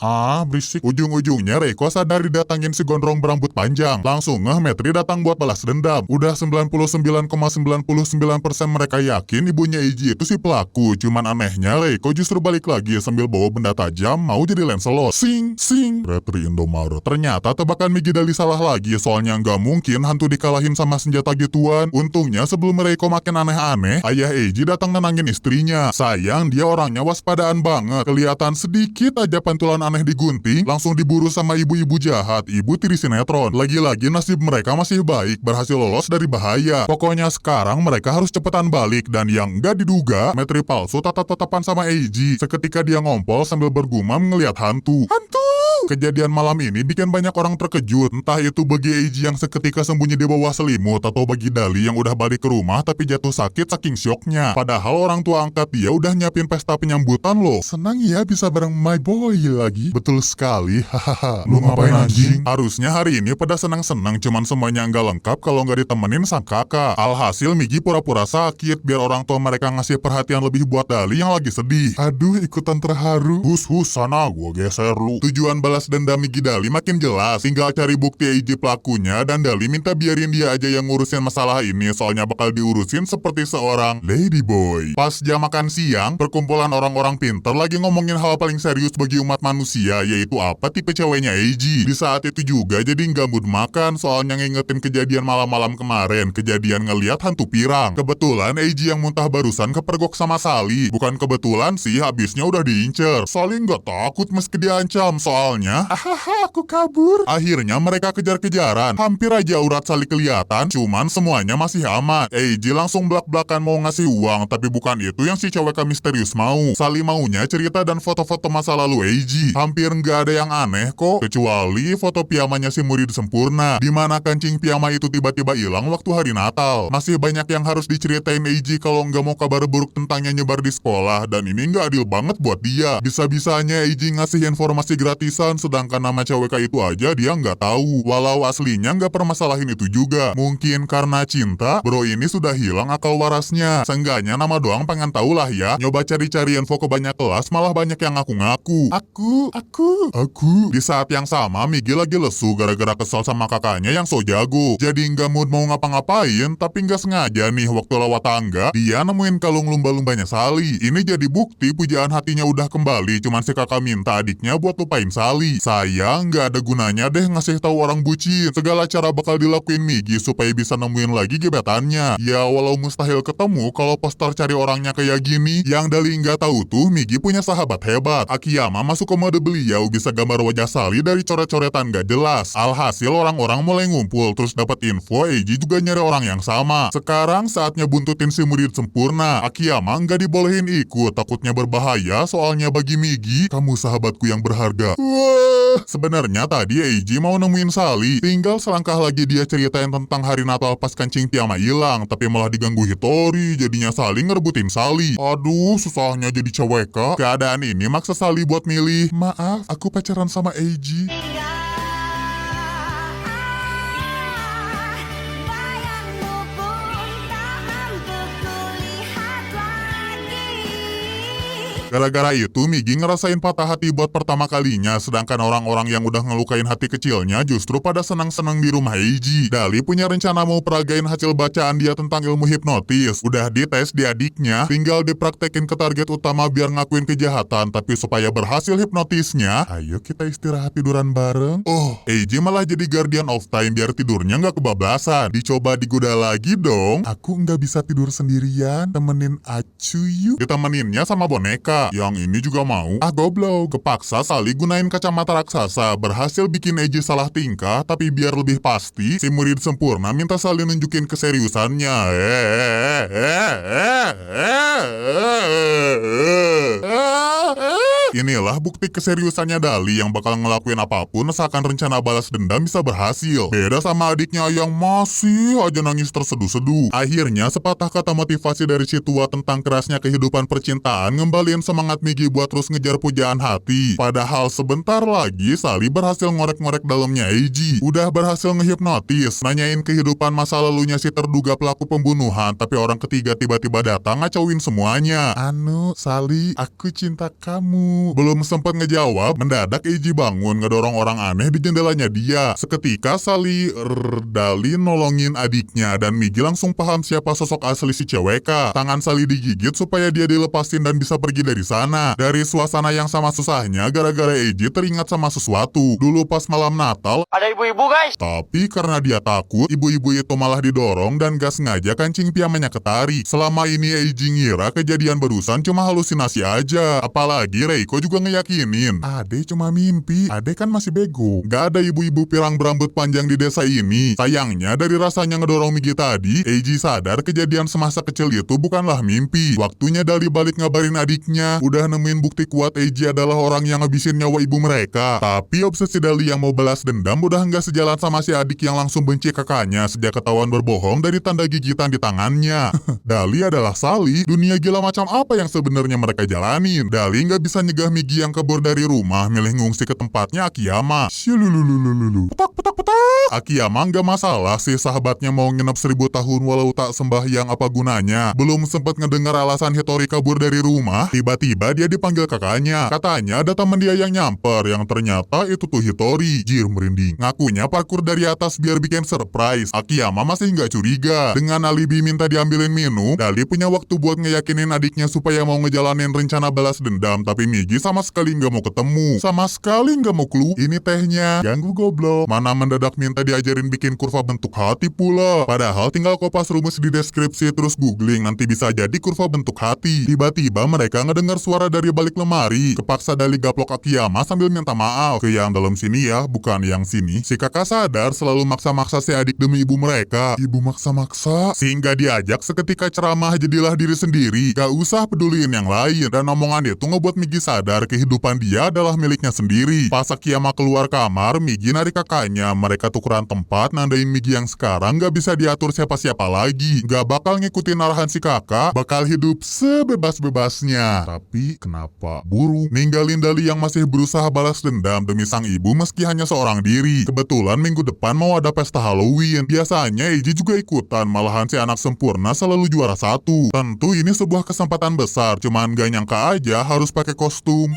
Berisik. Ujung-ujungnya Reiko sadar didatangin si gondrong berambut panjang. Langsung Metri datang buat balas dendam. Udah 99,99% mereka yakin ibunya Eiji itu si pelaku. Cuman anehnya Reiko justru balik lagi sambil bawa benda tajam mau jadi Lancelot. Sing. Retri Indomaret. Ternyata tebakan Migi Dali salah lagi, soalnya nggak mungkin hantu dikalahin sama senjata gituan. Untungnya sebelum Reiko makin aneh-aneh, ayah Eiji datang nenangin istrinya. Sayang dia orangnya waspadaan banget. Kelihatan sedikit aja pantulan aneh digunting, langsung diburu sama ibu-ibu jahat, ibu tiri sinetron. Lagi-lagi nasib mereka masih baik, berhasil lolos dari bahaya. Pokoknya sekarang mereka harus cepetan balik, dan yang nggak diduga, Metri palsu tatap-tatapan sama Eiji. Seketika dia ngompol sambil bergumam ngelihat hantu. Kejadian malam ini bikin banyak orang terkejut. Entah itu bagi Eiji yang seketika sembunyi di bawah selimut, atau bagi Dali yang udah balik ke rumah tapi jatuh sakit saking syoknya. Padahal orang tua angkat dia udah nyiapin pesta penyambutan loh. Senang ya bisa bareng my boy lagi. Betul sekali, hahaha. Lu ngapain anjing? Harusnya hari ini pada senang-senang, cuman semuanya nggak lengkap kalau nggak ditemenin sang kakak. Alhasil Migi pura-pura sakit biar orang tua mereka ngasih perhatian lebih buat Dali yang lagi sedih. Aduh, ikutan terharu. Hus sana gua geser lu. Tujuan balas dendam Migi Dali makin jelas. Tinggal cari bukti Eiji pelakunya, dan Dali minta biarin dia aja yang ngurusin masalah ini, soalnya bakal diurusin seperti seorang ladyboy. Pas jam makan siang, perkumpulan orang-orang pinter lagi ngomongin hal paling serius bagi umat manusia, yaitu apa tipe ceweknya Eiji. Di saat itu juga jadi nggak mood makan, soalnya ngingetin kejadian malam-malam kemarin, kejadian ngeliat hantu pirang. Kebetulan Eiji yang muntah barusan kepergok sama Sally. Bukan kebetulan sih, habisnya udah diincer. Sally nggak takut meski diancam, soalnya aku kabur. Akhirnya mereka kejar-kejaran. Hampir aja urat Sally kelihatan, cuman semuanya masih aman. Eiji langsung belak-belakan mau ngasih uang, tapi bukan itu yang si cewek misterius mau. Sally maunya cerita dan foto-foto masa lalu Eiji. Hampir nggak ada yang aneh kok, kecuali foto piyamanya si murid sempurna, dimana kancing piyama itu tiba-tiba hilang waktu hari Natal. Masih banyak yang harus diceritain Eiji kalau nggak mau kabar buruk tentangnya nyebar di sekolah, dan ini nggak adil banget buat dia. Bisa-bisanya Eiji ngasih informasi gratisan, sedangkan nama cewek itu aja dia nggak tahu. Walau aslinya nggak permasalahin itu juga. Mungkin karena cinta, bro ini sudah hilang akal warasnya. Seenggaknya nama doang pengen tahu lah ya. Nyoba cari-cari info ke banyak kelas, malah banyak yang ngaku-ngaku. Aku. Di saat yang sama, Migi lagi lesu gara-gara kesal sama kakaknya yang so jago. Jadi nggak mood mau ngapa-ngapain, tapi nggak sengaja nih waktu lewat tangga, dia nemuin kalung lumba-lumbanya Sally. Ini jadi bukti pujaan hatinya udah kembali, cuman si kakak minta adiknya buat lupain Sally. Sally. Sayang, nggak ada gunanya deh ngasih tahu orang bucin. Segala cara bakal dilakuin Migi supaya bisa nemuin lagi gebetannya. Ya walau mustahil ketemu kalau poster cari orangnya kayak gini. Yang Dali nggak tahu tuh Migi punya sahabat hebat. Akiyama masuk ke mode beliau bisa gambar wajah Sally dari coret-coretan gak jelas. Alhasil orang-orang mulai ngumpul terus dapat info Eiji juga nyari orang yang sama. Sekarang saatnya buntutin si murid sempurna. Akiyama nggak dibolehin ikut, takutnya berbahaya soalnya bagi Migi, kamu sahabatku yang berharga. Wah, sebenarnya tadi Eiji mau nemuin Sally. Tinggal selangkah lagi dia ceritain tentang hari Natal pas kancing Tiama hilang, tapi malah diganggu Hitori, jadinya Sally ngerebutin Sally. Aduh, susahnya jadi cewek. Keadaan ini maksa Sally buat milih. Maaf, aku pacaran sama Eiji. Gara-gara itu, Migi ngerasain patah hati buat pertama kalinya, sedangkan orang-orang yang udah ngelukain hati kecilnya justru pada senang-senang di rumah Eiji. Dali punya rencana mau peragain hasil bacaan dia tentang ilmu hipnotis. Udah dites di adiknya, tinggal dipraktekin ke target utama biar ngakuin kejahatan, tapi supaya berhasil hipnotisnya, ayo kita istirahat tiduran bareng. Oh, Eiji malah jadi guardian of time biar tidurnya nggak kebablasan. Dicoba digoda lagi dong. Aku nggak bisa tidur sendirian, temenin Acu yuk. Ditemeninnya sama boneka. Yang ini juga mau. Ah goblok. Kepaksa Sally gunain kacamata raksasa. Berhasil bikin Eiji salah tingkah. Tapi biar lebih pasti, si murid sempurna minta Sally nunjukin keseriusannya. Inilah bukti keseriusannya Dali yang bakal ngelakuin apapun asalkan rencana balas dendam bisa berhasil. Beda sama adiknya yang masih aja nangis terseduh-seduh. Akhirnya sepatah kata motivasi dari si tua tentang kerasnya kehidupan percintaan ngembaliin semangat Migi buat terus ngejar pujaan hati. Padahal sebentar lagi Sally berhasil ngorek-ngorek dalamnya Eiji. Udah berhasil ngehipnotis, nanyain kehidupan masa lalunya si terduga pelaku pembunuhan, tapi orang ketiga tiba-tiba datang ngacauin semuanya. Anu, Sally, aku cinta kamu. Belum sempat ngejawab, mendadak Eiji bangun ngedorong orang aneh di jendelanya dia. Seketika Sally Dali nolongin adiknya dan Migi langsung paham siapa sosok asli si cewek. Tangan Sally digigit supaya dia dilepasin dan bisa pergi dari sana. Dari suasana yang sama susahnya gara-gara Eiji teringat sama sesuatu. Dulu pas malam Natal, ada ibu-ibu guys. Tapi karena dia takut, ibu-ibu itu malah didorong dan gak sengaja kancing piyamanya ketarik. Selama ini Eiji ngira kejadian barusan cuma halusinasi aja. Apalagi Reiko juga ngeyakinin, Ade cuma mimpi, Ade kan masih bego. Gak ada ibu-ibu pirang berambut panjang di desa ini. Sayangnya dari rasanya ngedorong Migi tadi, Eiji sadar kejadian semasa kecil itu bukanlah mimpi. Waktunya Dali balik ngabarin adiknya, udah nemuin bukti kuat Eiji adalah orang yang ngabisin nyawa ibu mereka. Tapi obsesi Dali yang mau balas dendam udah nggak sejalan sama si adik yang langsung benci kakaknya sejak ketahuan berbohong dari tanda gigitan di tangannya. Dali adalah Sally, dunia gila macam apa yang sebenarnya mereka jalanin. Dali nggak bisa nyegah Migi yang kabur dari rumah, milih ngungsi ke tempatnya Akiyama. Shulululululu. Petak. Akiyama nggak masalah sih sahabatnya mau nginep 1000 tahun walau tak sembahyang apa gunanya. Belum sempat ngedengar alasan Hitori kabur dari rumah, tiba-tiba dia dipanggil kakaknya. Katanya ada teman dia yang nyamper, yang ternyata itu tuh Hitori. Jir merinding. Ngakunya parkur dari atas biar bikin surprise. Akiyama masih nggak curiga. Dengan alibi minta diambilin minum, Dali punya waktu buat ngeyakinin adiknya supaya mau ngejalanin rencana balas dendam. Tapi Migi sama sekali nggak mau ketemu. Sama sekali nggak mau clue. Ini tehnya. Ganggu goblok. Mana mendadak minta diajarin bikin kurva bentuk hati pula. Padahal tinggal kopas rumus di deskripsi terus googling. Nanti bisa jadi kurva bentuk hati. Tiba-tiba mereka ngedengar suara dari balik lemari. Kepaksa Dali gaplok Akiyama sambil minta maaf. Ke yang dalam sini ya, bukan yang sini. Si kakak sadar selalu maksa-maksa si adik demi ibu mereka. Ibu maksa-maksa. Sehingga diajak seketika ceramah jadilah diri sendiri. Gak usah peduliin yang lain. Dan omongan itu ngebuat Migi sadar kehidupan dia adalah miliknya sendiri. Pas Akiyama keluar kamar, Migi narik kakaknya. Mereka tukeran tempat, nandain Migi yang sekarang gak bisa diatur siapa-siapa lagi. Gak bakal ngikutin arahan si kakak. Bakal hidup sebebas-bebasnya. Tapi kenapa buru ninggalin Dali yang masih berusaha balas dendam demi sang ibu meski hanya seorang diri. Kebetulan minggu depan mau ada pesta Halloween. Biasanya Eiji juga ikutan, malahan si anak sempurna selalu juara satu. Tentu ini sebuah kesempatan besar, cuman gak nyangka aja harus pakai kostum.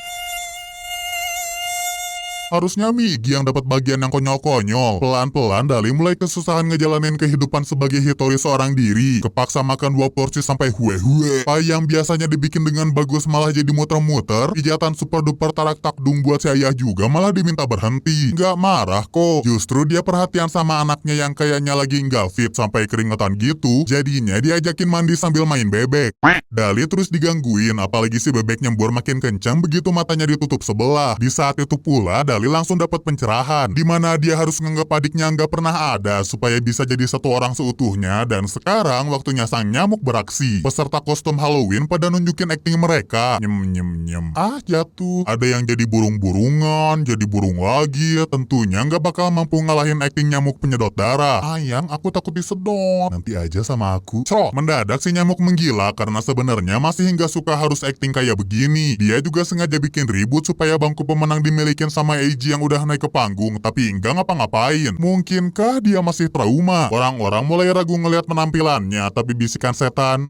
Harusnya Migi yang dapat bagian yang konyol-konyol. Pelan-pelan Dali mulai kesusahan ngejalanin kehidupan sebagai Hitori seorang diri. Kepaksa makan 2 porsi sampai hue-hue. Pai yang biasanya dibikin dengan bagus malah jadi muter-muter. Pijatan super duper tarak takdung buat si ayah juga malah diminta berhenti. Nggak marah kok. Justru dia perhatian sama anaknya yang kayaknya lagi nggak fit sampai keringetan gitu. Jadinya diajakin mandi sambil main bebek. Dali terus digangguin, apalagi si bebek nyembur makin kencang begitu matanya ditutup sebelah. Di saat itu pula Dali langsung dapat pencerahan, di mana dia harus nganggap adiknya nggak pernah ada supaya bisa jadi satu orang seutuhnya. Dan sekarang waktunya sang nyamuk beraksi. Peserta kostum Halloween pada nunjukin akting mereka. Nyem. Ah, jatuh. Ada yang jadi burung-burungan, jadi burung lagi. Tentunya nggak bakal mampu ngalahin akting nyamuk penyedot darah. Ayang, aku takut disedot. Nanti aja sama aku. Cerot, mendadak si nyamuk menggila karena sebenarnya masih nggak suka harus akting kayak begini. Dia juga sengaja bikin ribut supaya bangku pemenang dimilikin sama Eiji yang udah naik ke panggung, tapi enggak ngapa-ngapain. Mungkinkah dia masih trauma? Orang-orang mulai ragu ngelihat penampilannya, tapi bisikan setan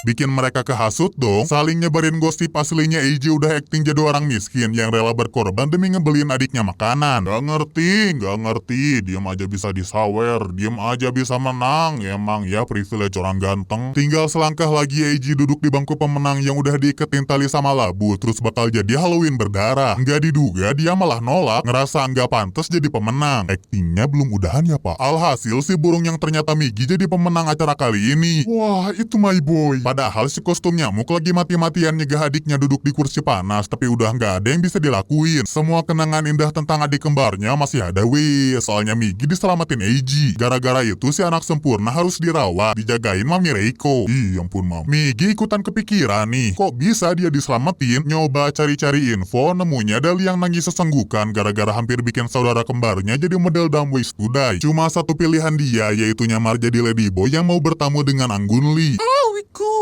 bikin mereka kehasut dong. Saling nyebarin gosip aslinya Eiji udah akting jadi orang miskin yang rela berkorban demi ngebeliin adiknya makanan. Gak ngerti. Diam aja bisa disawer, diam aja bisa menang. Emang ya privilege orang ganteng. Tinggal selangkah lagi Eiji duduk di bangku pemenang yang udah diiketin tali sama labu, terus bakal jadi Halloween berdarah. Nggak diduga dia malah nolak, ngerasa nggak pantas jadi pemenang. Aktingnya belum udahan ya pak. Alhasil si burung yang ternyata Migi jadi pemenang acara kali ini. Wah, itu my boy. Padahal si kostum nyamuk lagi mati-matian nyegah adiknya duduk di kursi panas, tapi udah nggak ada yang bisa dilakuin. Semua kenangan indah tentang adik kembarnya masih ada weh, soalnya Migi diselamatin Eiji. Gara-gara itu si anak sempurna harus dirawat, dijagain Mami Reiko. Ih, ampun mam. Migi ikutan kepikiran nih, kok bisa dia diselamatin? Nyoba cari-cari info, nemunya Dali yang nangis sesenggukan gara-gara hampir bikin saudara kembarnya jadi model dumb ways to die. Cuma satu pilihan dia, yaitu nyamar jadi ladyboy yang mau bertamu dengan Anggun Lee.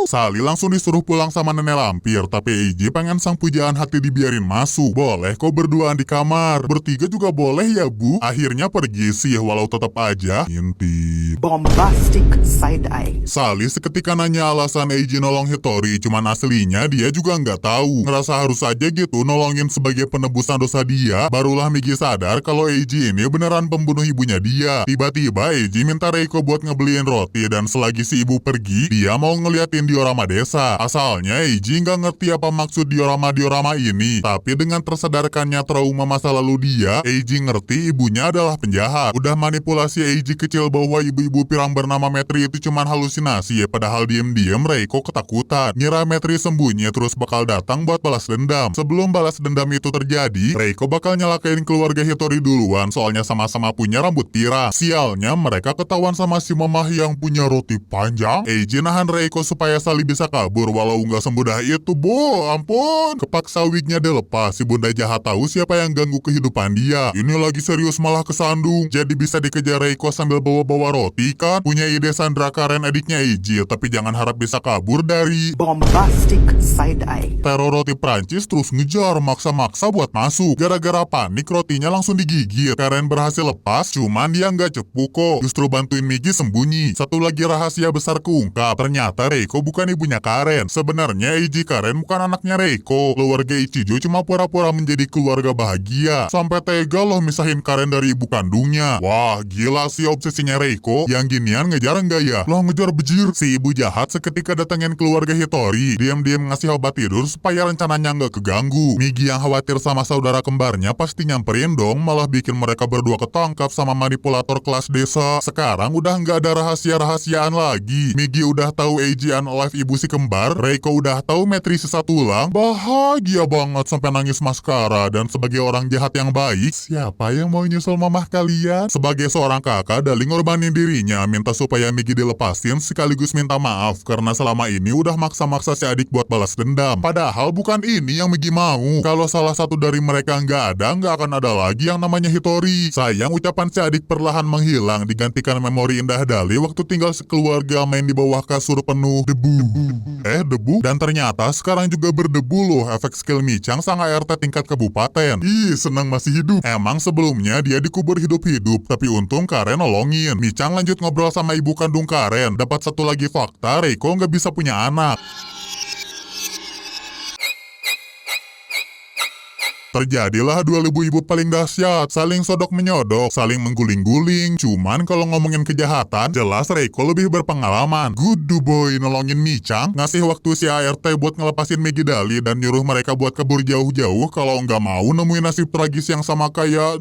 Sally langsung disuruh pulang sama nenek lampir, tapi Eiji pengen sang pujaan hati dibiarin masuk. Boleh kok berduaan di kamar, bertiga juga boleh ya bu. Akhirnya pergi sih, walau tetap aja intip. Bombastic side eye. Sally seketika nanya alasan Eiji nolong Hitori, cuman aslinya dia juga nggak tahu. Ngerasa harus aja gitu nolongin sebagai penebusan dosa dia. Barulah Migi sadar kalau Eiji ini beneran pembunuh ibunya dia. Tiba-tiba Eiji minta Reiko buat ngebeliin roti, dan selagi si ibu pergi, dia mau ngeliatin diorama desa. Asalnya Eiji nggak ngerti apa maksud diorama ini, tapi dengan tersadarkannya trauma masa lalu dia, Eiji ngerti ibunya adalah penjahat. Udah manipulasi Eiji kecil bahwa ibu-ibu pirang bernama Metri itu cuman halusinasi ya, padahal diem-diem Reiko ketakutan. Ngira Metri sembunyi terus bakal datang buat balas dendam. Sebelum balas dendam itu terjadi, Reiko bakal nyalakain keluarga Hitori duluan, soalnya sama-sama punya rambut pirang. Sialnya mereka ketahuan sama si mamah yang punya roti panjang. Eiji nahan Reiko supaya Sally bisa kabur, walau nggak semudah itu, bo, ampun. Kepaksa wignya dilepas, si bunda jahat tahu siapa yang ganggu kehidupan dia. Ini lagi serius malah kesandung, jadi bisa dikejar Reiko sambil bawa-bawa roti kan? Punya ide Sandra Karen adiknya Eiji, tapi jangan harap bisa kabur dari Bombastic side eye. teror roti Prancis. Terus ngejar, maksa-maksa buat masuk. Gara-gara panik rotinya langsung digigit. Karen berhasil lepas, cuman dia nggak cepu kok, justru bantuin Migi sembunyi. Satu lagi rahasia besar keungkap, ternyata Reiko bukan ibunya Karen. Sebenarnya Eiji Karen bukan anaknya Reiko. Keluarga Ichijo cuma pura-pura menjadi keluarga bahagia. Sampai tega loh misahin Karen dari ibu kandungnya. Wah, gila sih obsesinya Reiko. Yang ginian ngejar enggak ya? Loh ngejar bejir. Si ibu jahat seketika datengin keluarga Hitori. Diam-diam ngasih obat tidur supaya rencananya nggak keganggu. Migi yang khawatir sama saudara kembarnya pasti nyamperin dong, malah bikin mereka berdua ketangkap sama manipulator kelas desa. Sekarang udah nggak ada rahasia-rahasiaan lagi. Migi udah tahu Eiji unalive ibu si kembar, Reiko udah tahu Metri sisa tulang. Bahagia banget sampai nangis maskara. Dan sebagai orang jahat yang baik, siapa yang mau nyusul mamah kalian? Sebagai seorang kakak, Dali ngorbanin dirinya, minta supaya Migi dilepasin sekaligus minta maaf karena selama ini udah maksa-maksa si adik buat balas dendam. Padahal bukan ini yang Migi mau. Kalau salah satu dari mereka nggak ada, nggak akan ada lagi yang namanya Hitori. Sayang ucapan si adik perlahan menghilang, digantikan memori indah Dali waktu tinggal sekeluarga main di bawah kasur penuh debu. Debu? Dan ternyata sekarang juga berdebu loh efek skill Micang sang ART tingkat kabupaten. Ih, senang masih hidup. Emang sebelumnya dia dikubur hidup-hidup, tapi untung Karen nolongin. Micang lanjut ngobrol sama ibu kandung Karen. Dapat satu lagi fakta, Reiko nggak bisa punya anak. Terjadilah duel ibu-ibu paling dahsyat, saling sodok menyodok, saling mengguling-guling. Cuman kalau ngomongin kejahatan, jelas Reiko lebih berpengalaman. Good boy nolongin Micang, ngasih waktu si ART buat ngelepasin Megidali dan nyuruh mereka buat kabur jauh-jauh kalau nggak mau nemuin nasib tragis yang sama kayak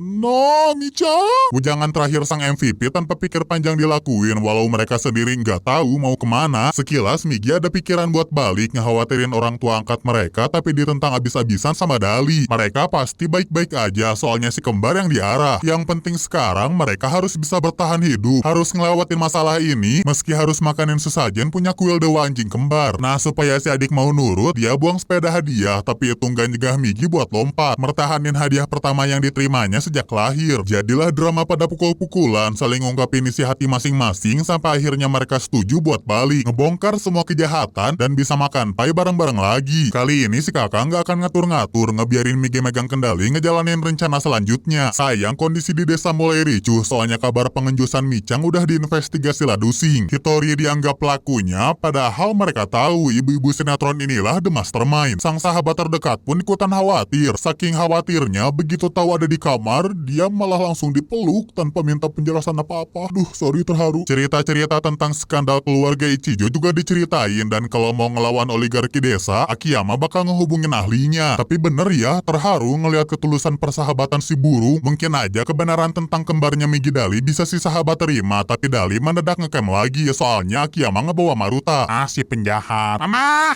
Micang. Ujangan terakhir sang MVP tanpa pikir panjang dilakuin walau mereka sendiri nggak tahu mau kemana. Sekilas Migi ada pikiran buat balik ngekhawatirin orang tua angkat mereka tapi ditentang abis-abisan sama Dali. Mereka pasti baik-baik aja soalnya si kembar yang diarah. Yang penting sekarang mereka harus bisa bertahan hidup, harus ngelewatin masalah ini meski harus makanin sesajen punya kuil dewa anjing kembar. Nah supaya si adik mau nurut, dia buang sepeda hadiah tapi itu nggak nyegah Migi buat lompat, mertahanin hadiah pertama yang diterimanya sejak lahir. Jadilah drama pada pukul-pukulan, saling ngungkapin isi hati masing-masing sampai akhirnya mereka setuju buat balik, ngebongkar semua kejahatan dan bisa makan pai bareng-bareng lagi. Kali ini si kakak nggak akan ngatur-ngatur, ngebiarin Migi megang kendali ngejalanin rencana selanjutnya. Sayang kondisi di desa mulai ricuh soalnya kabar pengenjusan Micang udah diinvestigasi Ladusing. Hitori dianggap pelakunya, padahal mereka tahu ibu-ibu sinetron inilah the mastermind. Sang sahabat terdekat pun ikutan khawatir. Saking khawatirnya, begitu tahu ada di kamar, dia malah langsung dipeluk tanpa minta penjelasan apa-apa. Duh, sorry terharu. Cerita-cerita tentang skandal keluarga Ichijo juga diceritain dan kalau mau ngelawan oligarki desa, Akiyama bakal ngehubungin ahlinya. Tapi bener ya, terharu ngelihat ketulusan persahabatan si burung. Mungkin aja kebenaran tentang kembarnya Megidali bisa si sahabat terima, tapi Dali mendadak ngecam lagi soalnya Akiyama ngebawa Maruta. Si penjahat. Mama!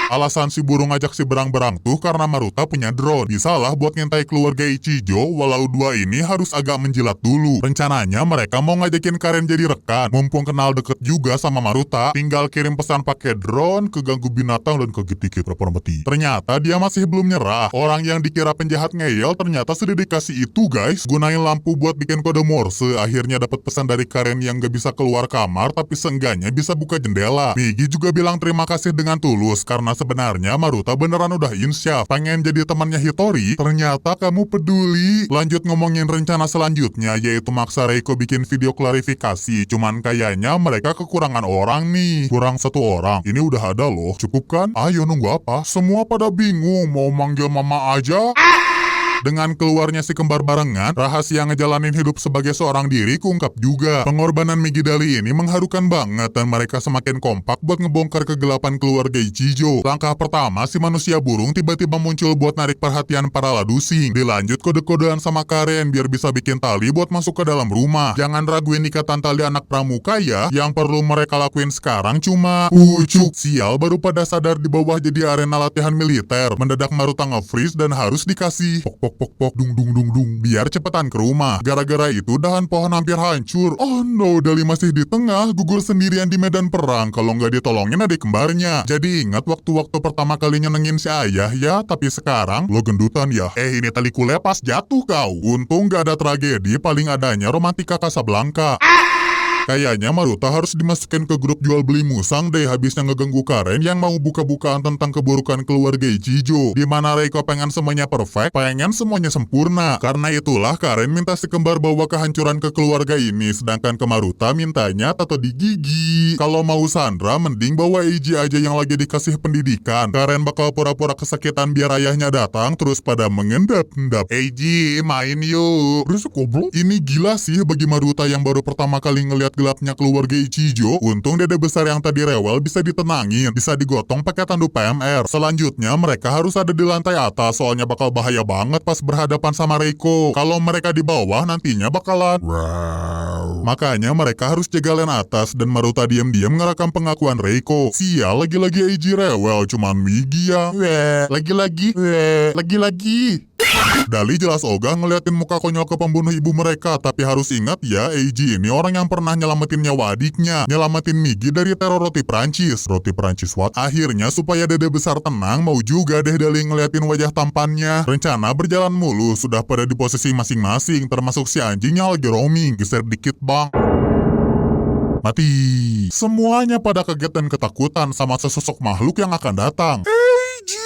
Alasan si burung ngajak si berang-berang tuh karena Maruta punya drone. Bisalah buat ngintai keluarga Ichijo, walau dua ini harus agak menjilat dulu. Rencananya mereka mau ngajakin Karen jadi rekan. Mumpung kenal deket juga sama Maruta, tinggal kirim pesan pakai drone, keganggu binatang dan kegigit mati. Ternyata dia masih belum nyerah. Orang yang dikira penjahat ngeyel ternyata sededikasi itu guys. Gunain lampu buat bikin kode Morse. Akhirnya dapat pesan dari Karen yang gak bisa keluar kamar tapi seenggaknya bisa buka jendela. Migi juga bilang terima kasih dengan tulus karena sebenarnya Maruta beneran udah insyaf pengen jadi temannya Hitori. Ternyata kamu peduli. Lanjut ngomongin rencana selanjutnya, yaitu maksa Reiko bikin video klarifikasi. Cuman kayaknya mereka kekurangan orang nih. Kurang satu orang. Ini udah ada loh. Cukup kan? Ayo nunggu apa? Semua pada bingung. Mau manggil mama aja? Dengan keluarnya si kembar barengan, rahasia ngejalanin hidup sebagai seorang diri keungkap juga. Pengorbanan Megidali ini mengharukan banget dan mereka semakin kompak buat ngebongkar kegelapan keluarga Ichijo. Langkah pertama, si manusia burung tiba-tiba muncul buat narik perhatian para Ladusing. Dilanjut kode-kodean sama Karen biar bisa bikin tali buat masuk ke dalam rumah. Jangan raguin ikatan tali anak pramuka ya. Yang perlu mereka lakuin sekarang cuma pucuk. Sial baru pada sadar di bawah jadi arena latihan militer. Mendadak Maruta nge-freeze dan harus dikasih pok dung biar cepetan ke rumah. Gara-gara itu dahan pohon hampir hancur. Oh no, Dali masih di tengah, gugur sendirian di medan perang kalau nggak ditolongin adik kembarnya. Jadi ingat waktu-waktu pertama kali nyenengin si ayah ya, tapi sekarang lo gendutan ya. Ini tali kulepas jatuh kau. Untung nggak ada tragedi, paling adanya romantika Casablanca. Kayaknya Maruta harus dimasukin ke grup jual beli musang deh habisnya ngeganggu Karen yang mau buka-bukaan tentang keburukan keluarga Ichijo. Dimana Reiko pengen semuanya perfect, pengen semuanya sempurna. Karena itulah Karen minta si kembar bawa kehancuran ke keluarga ini, sedangkan ke Maruta mintanya tato di gigi. Kalau mau Sandra, mending bawa Eiji aja yang lagi dikasih pendidikan. Karen bakal pura-pura kesakitan biar ayahnya datang, terus pada mengendap-endap. Eiji, main yuk. Berisik goblok. Ini gila sih bagi Maruta yang baru pertama kali ngeliat gelapnya keluarga Ichijo. Untung dede besar yang tadi rewel bisa ditenangin, bisa digotong pakai tandu PMR. Selanjutnya mereka harus ada di lantai atas soalnya bakal bahaya banget pas berhadapan sama Reiko. Kalau mereka di bawah nantinya bakalan makanya mereka harus jaga len atas dan Maruta diam-diam ngerekam pengakuan Reiko. Sial, lagi-lagi Eiji rewel, cuman Migi yang lagi-lagi. Dali jelas ogah ngeliatin muka konyol ke pembunuh ibu mereka, tapi harus ingat ya, Eiji ini orang yang pernah nyelamatin nyawa adiknya, nyelamatin Migi dari teror roti Prancis. Roti Prancis what? Akhirnya supaya dede besar tenang, mau juga deh Dali ngeliatin wajah tampannya. Rencana berjalan mulus, sudah pada di posisi masing-masing, termasuk si anjing yang lagi roaming. Geser dikit bang. Mati. Semuanya pada kaget dan ketakutan sama sesosok makhluk yang akan datang. Eiji!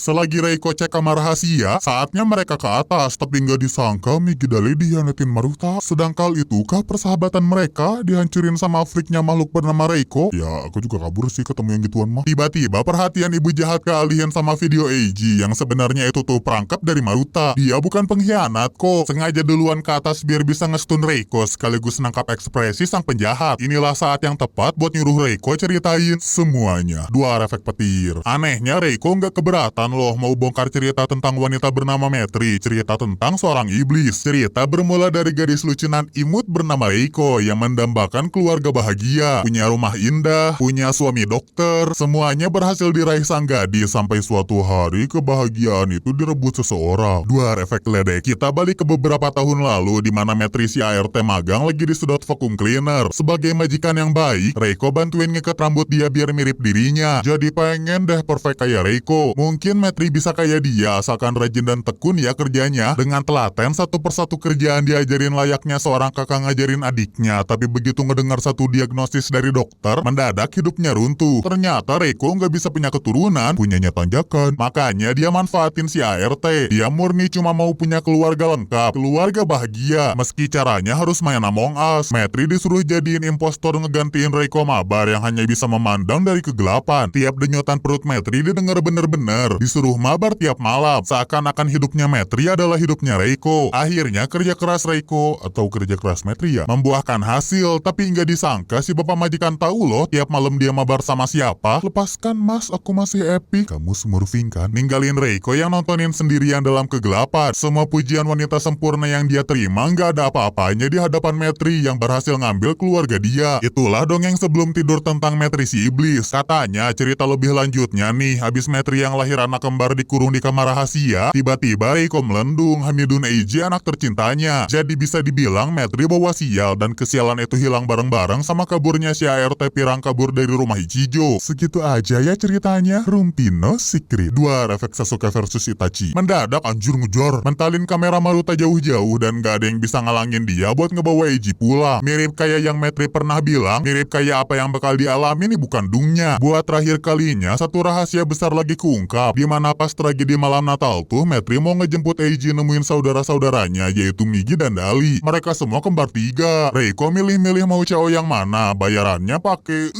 Selagi Reiko cek kamar rahasia, saatnya mereka ke atas, tapi nggak disangka Migidale dihianatin Maruta. Sedangkal itukah persahabatan mereka dihancurin sama freaknya makhluk bernama Reiko? Ya, aku juga kabur sih ketemu yang gituan mah. Tiba-tiba perhatian ibu jahat kealihan sama video Eiji yang sebenarnya itu tuh perangkap dari Maruta. Dia bukan pengkhianat kok, sengaja duluan ke atas biar bisa ngestun Reiko sekaligus nangkap ekspresi sang penjahat. Inilah saat yang tepat buat nyuruh Reiko ceritain semuanya. Dua efek petir. Anehnya Reiko nggak keberatan loh mau bongkar cerita tentang wanita bernama Metri, cerita tentang seorang iblis. Cerita bermula dari gadis lucunan imut bernama Reiko yang mendambakan keluarga bahagia, punya rumah indah, punya suami dokter, semuanya berhasil diraih sang gadis sampai suatu hari kebahagiaan itu direbut seseorang. Dua efek ledek. Kita balik ke beberapa tahun lalu di mana Metri si ART magang lagi disedot vacuum cleaner. Sebagai majikan yang baik, Reiko bantuin ngeket rambut dia biar mirip dirinya. Jadi pengen deh perfect kayak Reiko. Mungkin Metri bisa kayak dia asalkan rajin dan tekun ya kerjanya. Dengan telaten satu persatu kerjaan diajarin layaknya seorang kakak ngajarin adiknya. Tapi begitu ngedengar satu diagnosis dari dokter, mendadak hidupnya runtuh. Ternyata Reiko nggak bisa punya keturunan, punyanya tanjakan. Makanya dia manfaatin si ART. Dia murni cuma mau punya keluarga lengkap, keluarga bahagia. Meski caranya harus main Among Us, Metri disuruh jadiin impostor ngegantiin Reiko mabar yang hanya bisa memandang dari kegelapan. Tiap denyutan perut Metri didengar bener-bener. Disuruh mabar tiap malam. Seakan-akan hidupnya Metri adalah hidupnya Reiko. Akhirnya kerja keras Reiko, atau kerja keras Metri ya, membuahkan hasil. Tapi nggak disangka si bapak majikan tahu loh tiap malam dia mabar sama siapa. Lepaskan mas, aku masih epic. Kamu smurfing kan? Ninggalin Reiko yang nontonin sendirian dalam kegelapan. Semua pujian wanita sempurna yang dia terima nggak ada apa-apanya di hadapan Metri yang berhasil ngambil keluarga dia. Itulah dongeng sebelum tidur tentang Metri si iblis. Katanya cerita lebih lanjutnya nih, habis Metri yang lahir anak kembar dikurung di kamar rahasia, tiba-tiba Reiko melendung hamidun Eiji anak tercintanya. Jadi bisa dibilang Metri bawa sial dan kesialan itu hilang bareng-bareng sama kaburnya si ART pirang kabur dari rumah Ichijo. Segitu aja ya ceritanya. Rumpino Secret. Dua efek Sasuke versus Itachi. Mendadak anjur ngejar, mentalin kamera Maruta jauh-jauh dan gak ada yang bisa ngalangin dia buat ngebawa Eiji pulang. Mirip kayak yang Metri pernah bilang, mirip kayak apa yang bakal dialami nih bukan dungnya. Buat terakhir kalinya, satu rahasia besar lagi keungkap. Dimana pas tragedi malam Natal tuh, Metri mau ngejemput Eiji nemuin saudara-saudaranya, yaitu Migi dan Dali. Mereka semua kembar tiga. Reiko milih-milih mau cowok yang mana. Bayarannya pakai,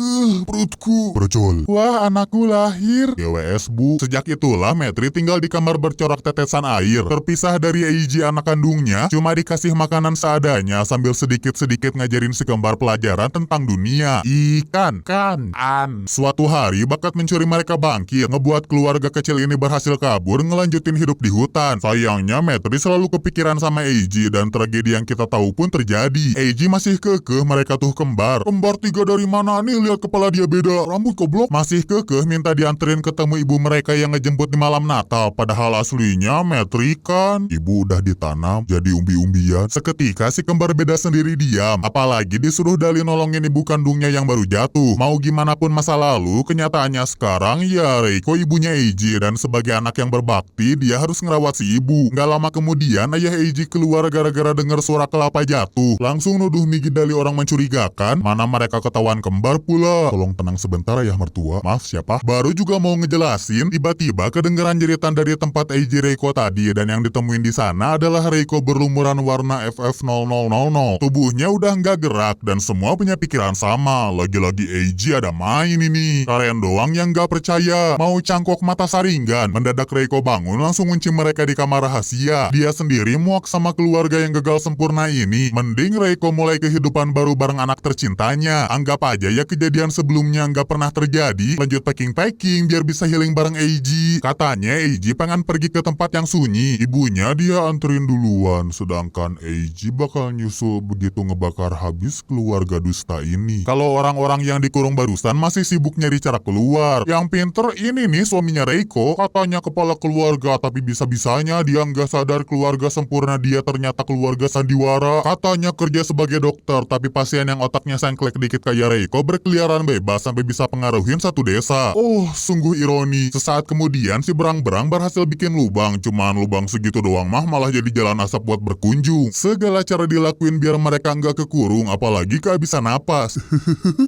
perutku. Brojol. Wah, anakku lahir. GWS bu. Sejak itulah Metri tinggal di kamar bercorak tetesan air. Terpisah dari Eiji anak kandungnya, cuma dikasih makanan seadanya sambil sedikit-sedikit ngajarin si kembar pelajaran tentang dunia. Ikan. Suatu hari bakat mencuri mereka bangkit, ngebuat keluarga kecil ini berhasil kabur ngelanjutin hidup di hutan. Sayangnya Metri selalu kepikiran sama Eiji dan tragedi yang kita tahu pun terjadi. Eiji masih kekeh mereka tuh kembar. Kembar tiga dari mana nih, lihat kepala dia beda, rambut goblok. Masih kekeh minta dianterin ketemu ibu mereka yang ngejemput di malam Natal. Padahal aslinya Metri kan ibu udah ditanam jadi umbi-umbian. Seketika si kembar beda sendiri diam. Apalagi disuruh Dali nolongin ibu kandungnya yang baru jatuh. Mau gimana pun masa lalu, kenyataannya sekarang ya Reiko ibunya Eiji dan sebagai anak yang berbakti dia harus ngerawat si ibu. Gak lama kemudian ayah Eiji keluar gara-gara dengar suara kelapa jatuh. Langsung nuduh Migi Dali orang mencurigakan, mana mereka ketahuan kembar pula. Tolong tenang sebentar ayah mertua. Maaf siapa? Baru juga mau ngejelasin, tiba-tiba kedengeran jeritan dari tempat Eiji Reiko tadi dan yang ditemuin di sana adalah Reiko berlumuran warna FF0000. Tubuhnya udah nggak gerak dan semua punya pikiran sama. Lagi-lagi Eiji ada main ini. Kalian doang yang nggak percaya. Mau cangkok mata saringan. Mendadak Reiko bangun langsung kunci mereka di kamar rahasia. Dia sendiri muak sama keluarga yang gagal sempurna ini. Mending Reiko mulai kehidupan baru bareng anak tercintanya. Anggap aja ya kejadian sebelumnya nggak pernah terjadi. Lanjut packing-packing biar bisa healing bareng Eiji. Katanya Eiji pengen pergi ke tempat yang sunyi. Ibunya dia anterin duluan. Sedangkan Eiji bakal nyusul begitu ngebakar habis keluarga dusta ini. Kalau orang-orang yang dikurung barusan masih sibuk nyari cara keluar. Yang pinter ini nih suaminya Reiko. Katanya kepala keluarga tapi bisa-bisanya dia nggak sadar keluarga sempurna dia ternyata keluarga sandiwara. Katanya kerja sebagai dokter tapi pasien yang otaknya sengklek dikit kayak Reiko berkeliaran bebas sampai bisa pengaruhin satu desa. Oh, sungguh ironi. Sesaat kemudian si berang-berang berhasil bikin lubang. Cuman lubang segitu doang mah malah jadi jalan asap buat berkunjung. Segala cara dilakuin biar mereka nggak kekurung, apalagi kehabisan napas.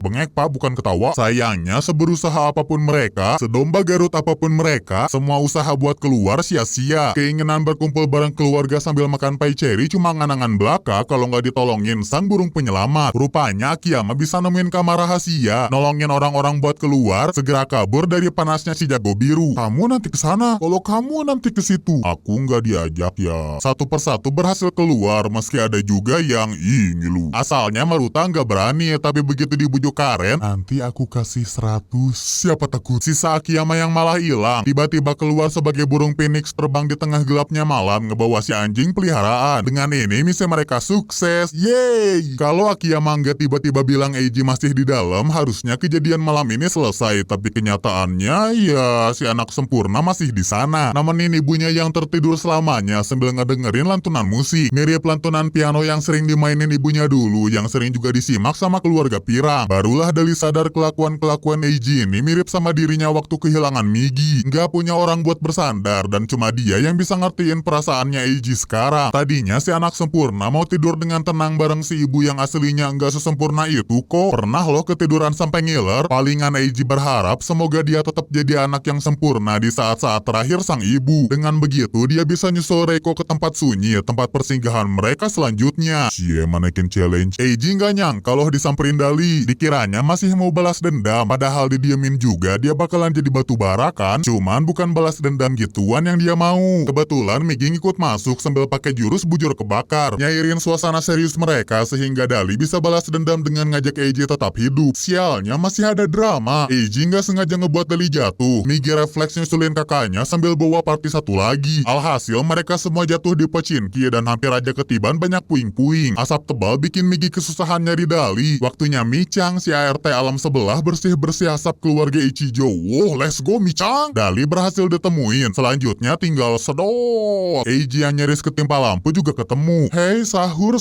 Bengek pak, bukan ketawa. Sayangnya seberusaha apapun mereka, sedomba Garut apapun mereka, mereka, semua usaha buat keluar sia-sia. Keinginan berkumpul bareng keluarga sambil makan pai cherry cuma nganangan belaka kalau nggak ditolongin sang burung penyelamat. Rupanya Akiyama bisa nemuin kamar rahasia, nolongin orang-orang buat keluar, segera kabur dari panasnya si jago biru. Kamu nanti ke sana, kalau kamu nanti ke situ. Aku nggak diajak ya. Satu persatu berhasil keluar, meski ada juga yang ngilu. Asalnya Maruta nggak berani, tapi begitu dibujuk Karen, nanti aku kasih 100. Siapa takut? Sisa Akiyama yang malah hilang, tiba-tiba keluar sebagai burung phoenix terbang di tengah gelapnya malam ngebawa si anjing peliharaan. Dengan ini misi mereka sukses. Yeay! Kalau Akiyama nggak tiba-tiba bilang Eiji masih di dalam, harusnya kejadian malam ini selesai. Tapi kenyataannya ya si anak sempurna masih di sana. Nemenin ibunya yang tertidur selamanya sambil ngedengerin lantunan musik. Mirip lantunan piano yang sering dimainin ibunya dulu, yang sering juga disimak sama keluarga Pirang. Barulah Dali sadar kelakuan-kelakuan Eiji ini mirip sama dirinya waktu kehilangan Migi. Nggak punya orang buat bersandar dan cuma dia yang bisa ngertiin perasaannya Eiji sekarang. Tadinya si anak sempurna mau tidur dengan tenang bareng si ibu yang aslinya nggak sesempurna itu kok. Pernah loh ketiduran sampai ngiler. Palingan Eiji berharap semoga dia tetap jadi anak yang sempurna di saat-saat terakhir sang ibu. Dengan begitu dia bisa nyusul Reiko ke tempat sunyi, tempat persinggahan mereka selanjutnya. Cie manekin challenge. Eiji nggak nyangka loh disamperin Dali. Dikiranya masih mau balas dendam, padahal didiemin juga dia bakalan jadi batu bara kan. Cuman bukan balas dendam gituan yang dia mau. Kebetulan Migi ngikut masuk sambil pakai jurus bujur kebakar, nyairin suasana serius mereka sehingga Dali bisa balas dendam dengan ngajak Eiji tetap hidup. Sialnya masih ada drama. Eiji nggak sengaja ngebuat Dali jatuh. Migi refleks nyusulin kakaknya sambil bawa party satu lagi. Alhasil mereka semua jatuh di Pochinki dan hampir aja ketiban banyak puing-puing. Asap tebal bikin Migi kesusahan nyari Dali. Waktunya Micang, si ART alam sebelah, bersih-bersih asap keluarga Ichijo. Wow, let's go Micang! Dali berhasil ditemuin. Selanjutnya tinggal sedot. Eiji yang nyaris ketimpa lampu juga ketemu. Hei, sahur,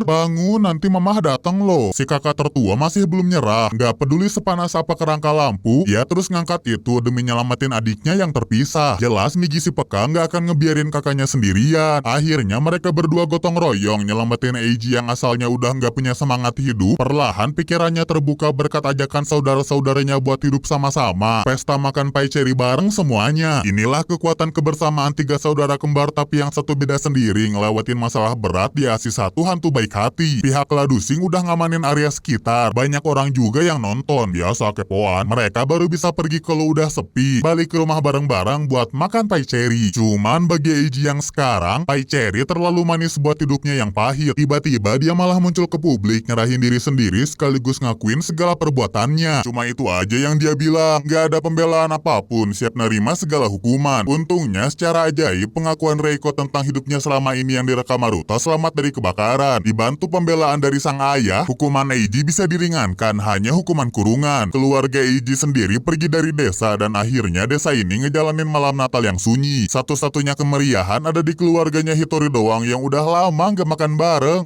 bangun, nanti mamah datang loh. Si kakak tertua masih belum nyerah. Gak peduli sepanas apa kerangka lampu, dia terus ngangkat itu demi nyelamatin adiknya yang terpisah. Jelas Migi si peka gak akan ngebiarin kakaknya sendirian. Akhirnya mereka berdua gotong royong nyelamatin Eiji yang asalnya udah gak punya semangat hidup. Perlahan pikirannya terbuka berkat ajakan saudara-saudaranya buat hidup sama-sama. Pesta makan pai cherry bareng semuanya. Inilah kekuatan kebersamaan tiga saudara kembar tapi yang satu beda sendiri ngelewatin masalah berat di asi satu hantu baik hati. Pihak Ladusing udah ngamanin area sekitar. Banyak orang juga yang nonton. Biasa kepoan. Mereka baru bisa pergi kalau udah sepi. Balik ke rumah bareng-bareng buat makan pai cherry. Cuman bagi Eiji yang sekarang, pai cherry terlalu manis buat hidupnya yang pahit. Tiba-tiba dia malah muncul ke publik, nyerahin diri sendiri sekaligus ngakuin segala perbuatannya. Cuma itu aja yang dia bilang. Gak ada pembelaan apapun, siap nerima segala hukuman. Untungnya secara ajaib pengakuan Reiko tentang hidupnya selama ini yang direkam Maruta selamat dari kebakaran. Dibantu pembelaan dari sang ayah, hukuman Eiji bisa diringankan, hanya hukuman kurungan. Keluarga Eiji sendiri pergi dari desa dan akhirnya desa ini ngejalanin malam Natal yang sunyi. Satu-satunya kemeriahan ada di keluarganya Hitori doang yang udah lama gak makan bareng.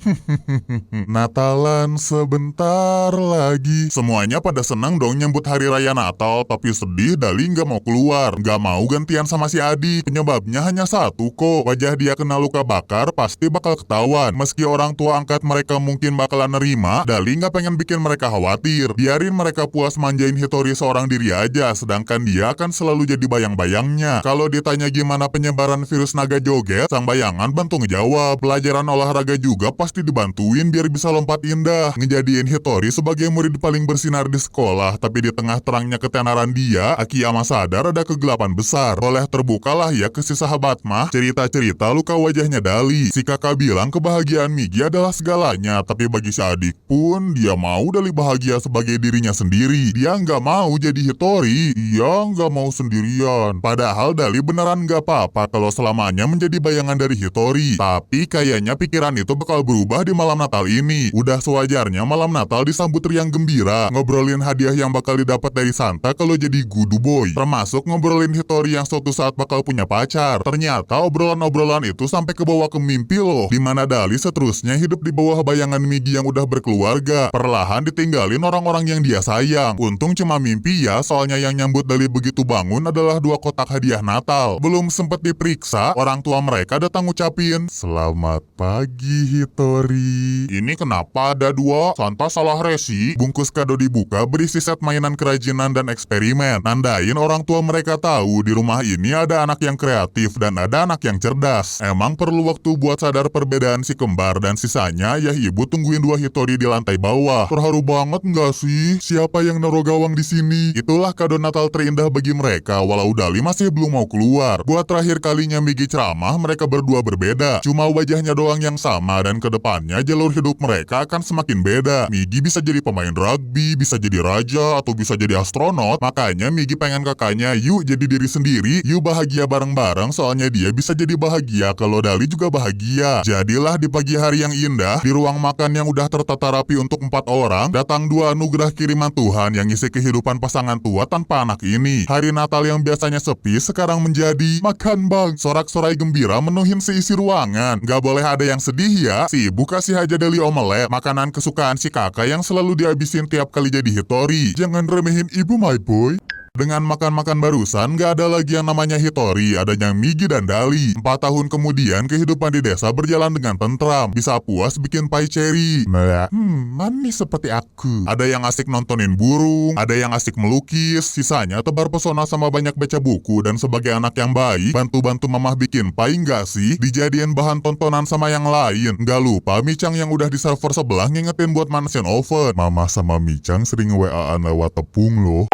Natalan sebentar lagi. Semuanya pada senang dong nyambut hari raya Natal, tapi sedih Dali nggak mau keluar, nggak mau gantian sama si adik. Penyebabnya hanya satu kok, wajah dia kena luka bakar pasti bakal ketahuan. Meski orang tua angkat mereka mungkin bakalan nerima, Dali nggak pengen bikin mereka khawatir. Biarin mereka puas manjain Hitori seorang diri aja, sedangkan dia akan selalu jadi bayang-bayangnya. Kalau ditanya gimana penyebaran virus naga joget, sang bayangan bantu ngejawab. Pelajaran olahraga juga pasti dibantuin biar bisa lompat indah. Ngejadiin Hitori sebagai murid paling bersinar di sekolah, tapi di tengah terangnya ketenaran dia, Akiyama sadar ada kegelapan besar. Boleh terbukalah ya ke si sahabat mah, cerita-cerita luka wajahnya Dali. Si kakak bilang kebahagiaan Migi adalah segalanya, tapi bagi si adik pun, dia mau Dali bahagia sebagai dirinya sendiri. Dia nggak mau jadi Hitori, dia nggak mau sendirian. Padahal Dali beneran nggak apa-apa kalau selamanya menjadi bayangan dari Hitori. Tapi kayaknya pikiran itu bakal berubah di malam Natal ini. Udah sewajarnya malam Natal disambut riang gembira, ngobrolin hadiah yang bakal didapat dari Santa kalau jadi Gudu Boy. Termasuk ngobrolin Hitori yang suatu saat bakal punya pacar. Ternyata obrolan-obrolan itu sampai ke bawah ke mimpi loh, dimana Dali seterusnya hidup di bawah bayangan Migi yang udah berkeluarga. Perlahan ditinggalin orang-orang yang dia sayang. Untung cuma mimpi ya, soalnya yang nyambut Dali begitu bangun adalah 2 kotak hadiah Natal. Belum sempet diperiksa, orang tua mereka datang ngucapin, "Selamat pagi Hitori." Ini kenapa ada 2? Santa salah resi. Bungkus kado dibuka berisi set mainan kerajinan dan eksperimen. Nandain orang tua mereka mereka tahu di rumah ini ada anak yang kreatif dan ada anak yang cerdas. Emang perlu waktu buat sadar perbedaan si kembar dan sisanya ayah ibu tungguin dua Hitori di lantai bawah. Terharu banget nggak sih? Siapa yang naruh gawang di sini? Itulah kado Natal terindah bagi mereka walau Dali masih belum mau keluar. Buat terakhir kalinya Migi ceramah, mereka berdua berbeda. Cuma wajahnya doang yang sama dan kedepannya jalur hidup mereka akan semakin beda. Migi bisa jadi pemain rugby, bisa jadi raja, atau bisa jadi astronot. Makanya Migi pengen kakaknya yuk jadi diri sendiri, yuk bahagia bareng-bareng soalnya dia bisa jadi bahagia kalau Dali juga bahagia. Jadilah di pagi hari yang indah, di ruang makan yang udah tertata rapi untuk 4 orang, datang dua anugerah kiriman Tuhan yang isi kehidupan pasangan tua tanpa anak ini. Hari Natal yang biasanya sepi sekarang menjadi makan bang. Sorak-sorai gembira menuhin seisi ruangan. Gak boleh ada yang sedih ya. Si ibu kasih aja Dali omelet, makanan kesukaan si kakak yang selalu dihabisin tiap kali jadi Hitori. Jangan remehin ibu my boy. Dengan makan-makan barusan, gak ada lagi yang namanya Hitori, adanya Migi dan Dali. 4 tahun kemudian, kehidupan di desa berjalan dengan tentram. Bisa puas bikin pie cherry. Manis seperti aku. Ada yang asik nontonin burung, ada yang asik melukis, sisanya tebar pesona sama banyak baca buku. Dan sebagai anak yang baik, bantu-bantu mamah bikin pie gak sih? Dijadiin bahan tontonan sama yang lain. Gak lupa, Micang yang udah di server sebelah ngingetin buat manasin oven. Mama sama Micang sering WA-an lewat tepung loh.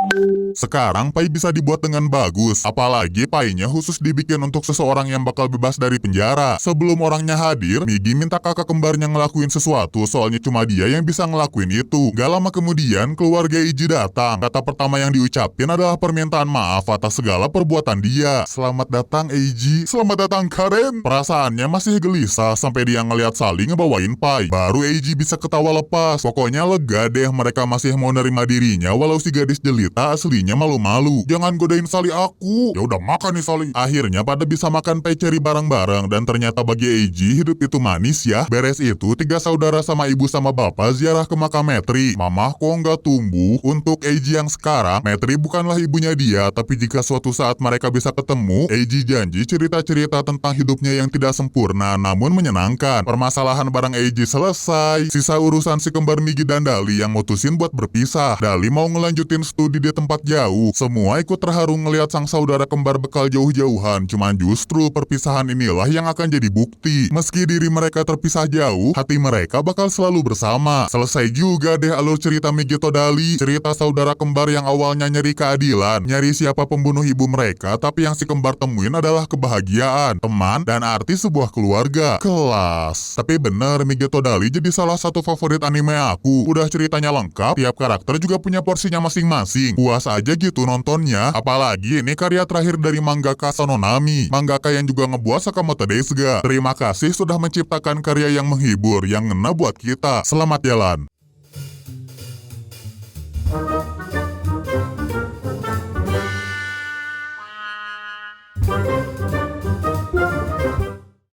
Sekarang pai bisa dibuat dengan bagus, apalagi painya khusus dibikin untuk seseorang yang bakal bebas dari penjara. Sebelum orangnya hadir, Migi minta kakak kembarnya ngelakuin sesuatu, soalnya cuma dia yang bisa ngelakuin itu. Gak lama kemudian, keluarga Eiji datang. Kata pertama yang diucapin adalah permintaan maaf atas segala perbuatan dia. Selamat datang Eiji, selamat datang Karen. Perasaannya masih gelisah sampai dia ngeliat Sally ngebawain pai. Baru Eiji bisa ketawa lepas. Pokoknya lega deh mereka masih mau nerima dirinya walau si gadis jelita aslinya malu-malu. Jangan godain Sally aku. Ya udah makan nih Sally. Akhirnya pada bisa makan pie cherry bareng-bareng dan ternyata bagi Eiji hidup itu manis ya. Beres itu 3 saudara sama ibu sama bapak ziarah ke makam Metri. Mamah kok nggak tumbuh? Untuk Eiji yang sekarang, Metri bukanlah ibunya dia, tapi jika suatu saat mereka bisa ketemu, Eiji janji cerita-cerita tentang hidupnya yang tidak sempurna namun menyenangkan. Permasalahan bareng Eiji selesai. Sisa urusan si kembar Migi dan Dali yang mutusin buat berpisah. Dali mau ngelanjutin studi di tempat jauh. Semua ikut terharu ngelihat sang saudara kembar bekal jauh-jauhan. Cuman justru perpisahan inilah yang akan jadi bukti. Meski diri mereka terpisah jauh, hati mereka bakal selalu bersama. Selesai juga deh alur cerita Migito Dali. Cerita saudara kembar yang awalnya nyari keadilan, nyari siapa pembunuh ibu mereka, tapi yang si kembar temuin adalah kebahagiaan, teman, dan arti sebuah keluarga. Kelas. Tapi bener, Migito Dali jadi salah satu favorit anime aku. Udah ceritanya lengkap, tiap karakter juga punya porsinya masing-masing. Puas aja gitu nontonnya. Apalagi ini karya terakhir dari mangaka Sanonami, mangaka yang juga ngebuat Sakamoto Daisuga. Terima kasih sudah menciptakan karya yang menghibur, yang ngena buat kita. Selamat jalan.